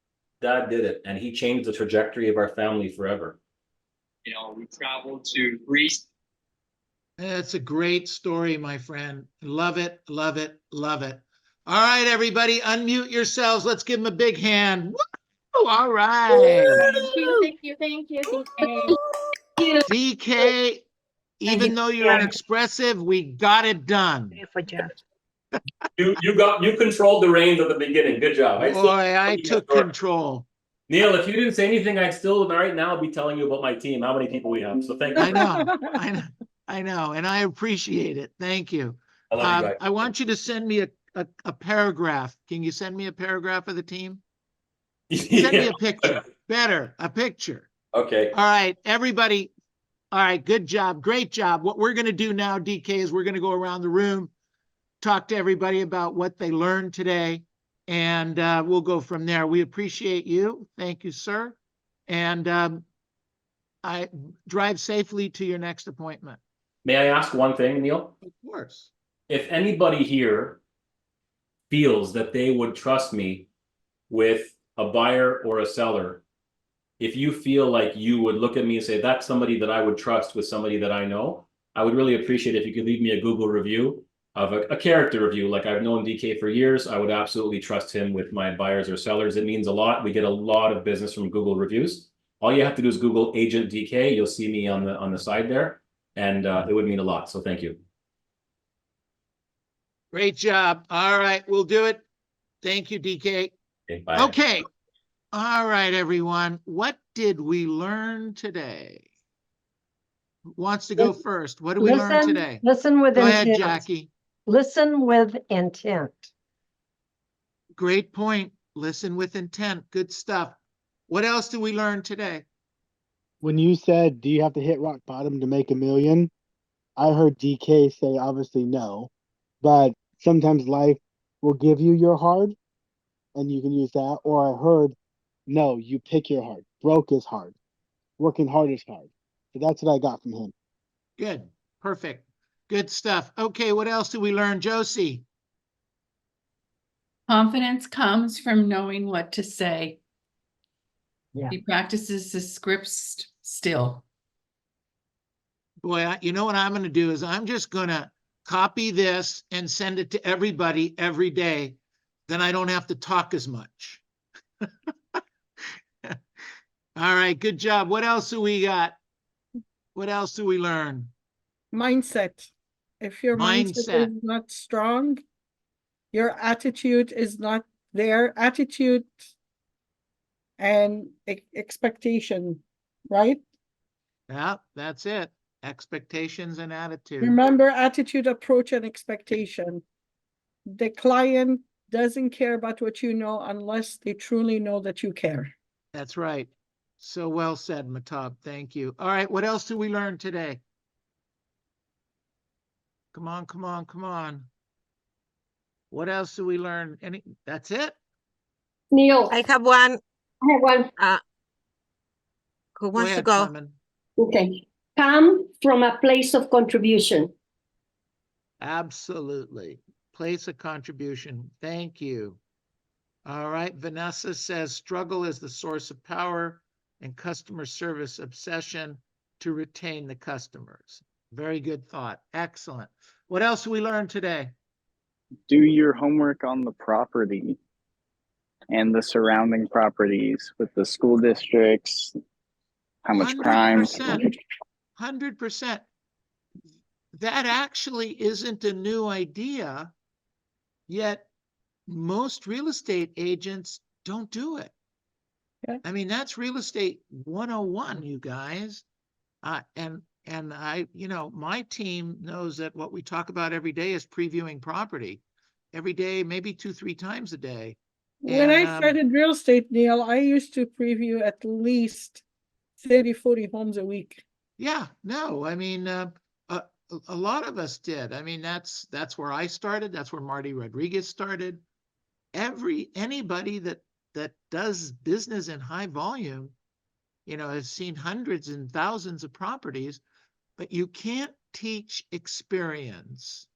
Dad did it. And he changed the trajectory of our family forever. We traveled to Greece. That's a great story, my friend. Love it, love it, love it. All right, everybody, unmute yourselves. Let's give them a big hand. Woo! All right. Thank you, DK. DK, even though you're an expressive, we got it done. You controlled the reins at the beginning. Good job. Boy, I took control. Neil, if you didn't say anything, I'd still right now be telling you about my team, how many people we have. So thank you. I know, and I appreciate it. Thank you. I love you guys. I want you to send me a paragraph. Can you send me a paragraph of the team? Send me a picture. Better, a picture. Okay. All right, everybody. All right, good job. Great job. What we're going to do now, DK, is we're going to go around the room, talk to everybody about what they learned today, and we'll go from there. We appreciate you. Thank you, sir. And I drive safely to your next appointment. May I ask one thing, Neil? Of course. If anybody here feels that they would trust me with a buyer or a seller, if you feel like you would look at me and say, that's somebody that I would trust with somebody that I know, I would really appreciate it if you could leave me a Google review of a character review. Like, I've known DK for years. I would absolutely trust him with my buyers or sellers. It means a lot. We get a lot of business from Google reviews. All you have to do is Google Agent DK. You'll see me on the side there, and it would mean a lot. So thank you. Great job. All right, we'll do it. Thank you, DK. Okay, bye. Okay. All right, everyone. What did we learn today? Who wants to go first? What did we learn today? Listen with Go intent. ahead, Jackie. Listen with intent. Great point. Listen with intent. Good stuff. What else did we learn today? When you said, do you have to hit rock bottom to make $1 million? I heard DK say, obviously no, but sometimes life will give you your hard and you can use that. Or I heard, no, you pick your hard. Broke is hard. Working hard is hard. So that's what I got from him. Good. Perfect. Good stuff. Okay, what else did we learn, Josie? Confidence comes from knowing what to say. Yeah. He practices the scripts still. Boy, you know what I'm going to do is I'm just going to copy this and send it to everybody every day. Then I don't have to talk as much. All right, good job. What else do we got? What else do we learn? Mindset. If your mindset is not strong, your attitude is not there. Attitude and expectation, right? Yeah, that's it. Expectations and attitude. Remember, attitude, approach, and expectation. The client doesn't care about what you know unless they truly know that you care. That's right. So well said, Matab. Thank you. All right, what else did we learn today? Come on, come on, come on. What else do we learn? That's it? Neil, I have one. I have one. Who wants ahead, to go? Carmen. Okay. Come from a place of contribution. Absolutely. Place of contribution. Thank you. All right. Vanessa says struggle is the source of power and customer service obsession to retain the customers. Very good thought. Excellent. What else did we learn today? Do your homework on the property and the surrounding properties with the school districts, how much crime. 100%. That actually isn't a new idea, yet most real estate agents don't do it. Okay. I mean, that's real estate 101, you guys. And I, my team knows that what we talk about every day is previewing property every day, maybe 2-3 times a day. When And, I started real estate, Neil, I used to preview at least 30-40 homes a week. Yeah, no, I mean, a lot of us did. I mean, that's where I started. That's where Marty Rodriguez started. anybody that does business in high volume, has seen hundreds and thousands of properties, but you can't teach experience.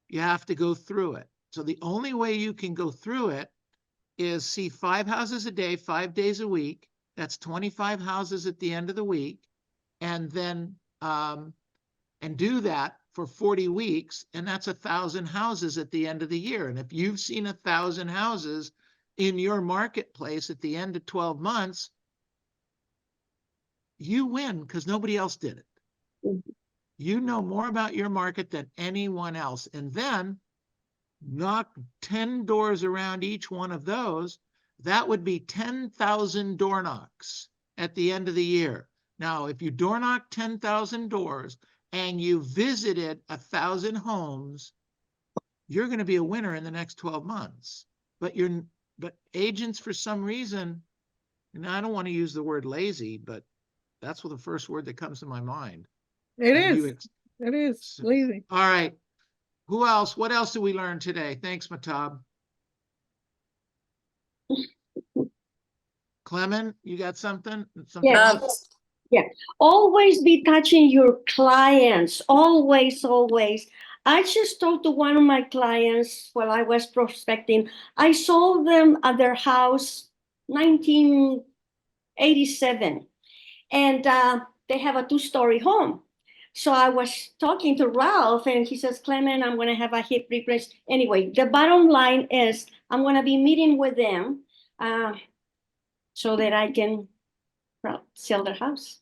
You have to go through it. So the only way you can go through it is see 5 houses a day, 5 days a week. That's 25 houses at the end of the week. And then, and do that for 40 weeks. And that's 1,000 houses at the end of the year. And if you've seen 1,000 houses in your marketplace at the end of 12 months, you win because nobody else did it. You know more about your market than anyone else. And then knock 10 doors around each one of those. That would be 10,000 door knocks at the end of the year. Now, if you door knock 10,000 doors and you visited 1,000 homes, you're going to be a winner in the next 12 months. But agents, for some reason, and I don't want to use the word lazy, but that's the first word that comes to my mind. It is lazy. All right. Who else? What else did we learn today? Thanks, Matab. Clement, you got something? Yes. Yeah. Always be touching your clients. Always, always. I just talked to one of my clients while I was prospecting. I sold them at their house 1987. And they have a 2-story home. So I was talking to Ralph and he says, Clement, I'm going to have a hip replacement. Anyway, the bottom line is I'm going to be meeting with them so that I can sell their house.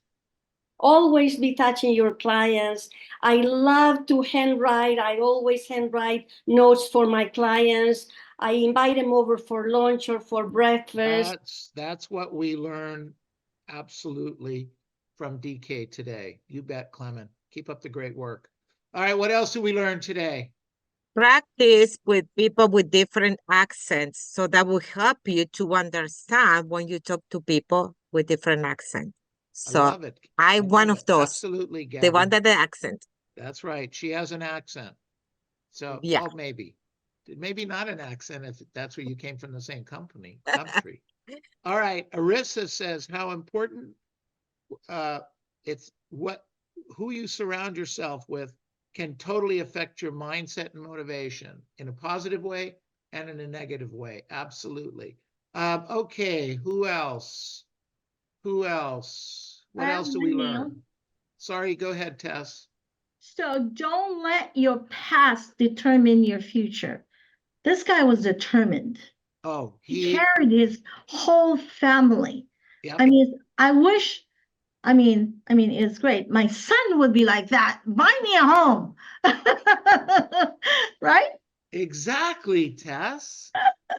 Always be touching your clients. I love to handwrite. I always handwrite notes for my clients. I invite them over for lunch or for breakfast. That's what we learned absolutely from DK today. You bet, Clement. Keep up the great work. All right, what else did we learn today? Practice with people with different accents. So that will help you to understand when you talk to people with different accents. So I love it. I'm one of those. Absolutely, The one that the accent. That's right. She has an accent. So, yeah. Well, maybe not an accent if that's where you came from, the same country. All right. Arissa says how important it's who you surround yourself with can totally affect your mindset and motivation in a positive way and in a negative way. Absolutely. Okay. Who else? What else do we learn? Sorry, go ahead, Tess. So don't let your past determine your future. This guy was determined. Oh, he carried his whole family. Yep. I mean, it's great. My son would be like that. Buy me a home. Right? Exactly, Tess.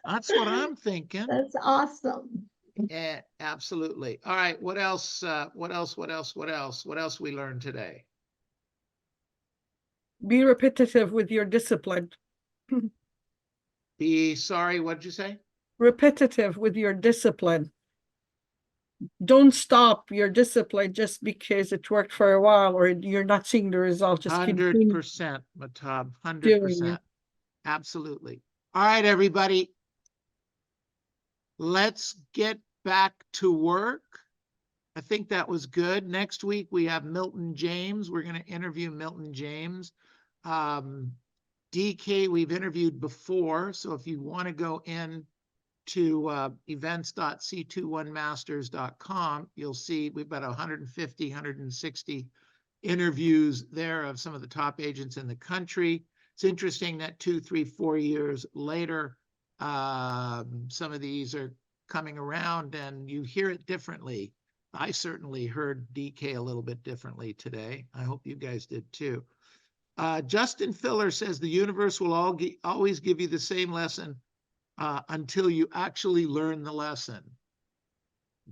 That's what I'm thinking. That's awesome. Yeah, absolutely. All right. What else? What else we learned today? Be repetitive with your discipline. What did you say? Repetitive with your discipline. Don't stop your discipline just because it worked for a while or you're not seeing the result. Just 100%, Matab. 100%. Absolutely. All right, everybody. Let's get back to work. I think that was good. Next week, we have Milton James. We're going to interview Milton James. DK, we've interviewed before. So if you want to go in to events.c21masters.com, you'll see we've got 150, 160 interviews there of some of the top agents in the country. It's interesting that 2, 3, 4 years later, some of these are coming around and you hear it differently. I certainly heard DK a little bit differently today. I hope you guys did too. Justin Filler says the universe will always give you the same lesson until you actually learn the lesson.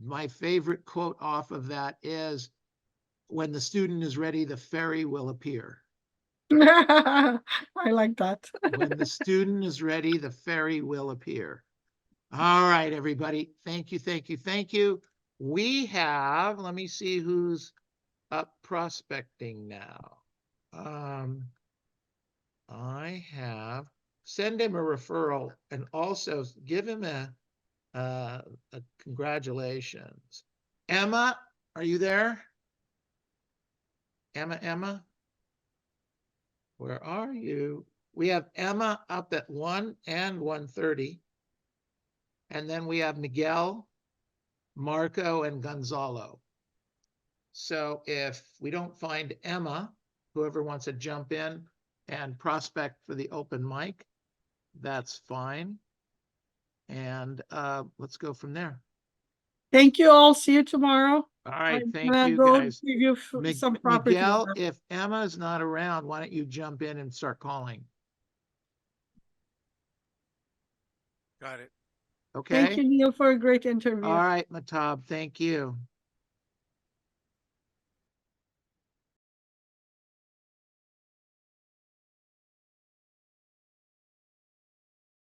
My favorite quote off of that is, when the student is ready, the ferry will appear. I like that. When the student is ready, the ferry will appear. All right, everybody. Thank you. We have, let me see who's up prospecting now. I have send him a referral and also give him a congratulations. Emma, are you there? Emma, where are you? We have Emma up at 1 and 1:30. And then we have Miguel, Marco, and Gonzalo. So if we don't find Emma, whoever wants to jump in and prospect for the open mic, that's fine. And let's go from there. Thank you all. See you tomorrow. All right, I'm thank gonna you go guys. give you some properties. Miguel, if Emma's not around, why don't you jump in and start calling? Got it. Okay. Thank you, Neil, for a great interview. All right, Matab, thank you.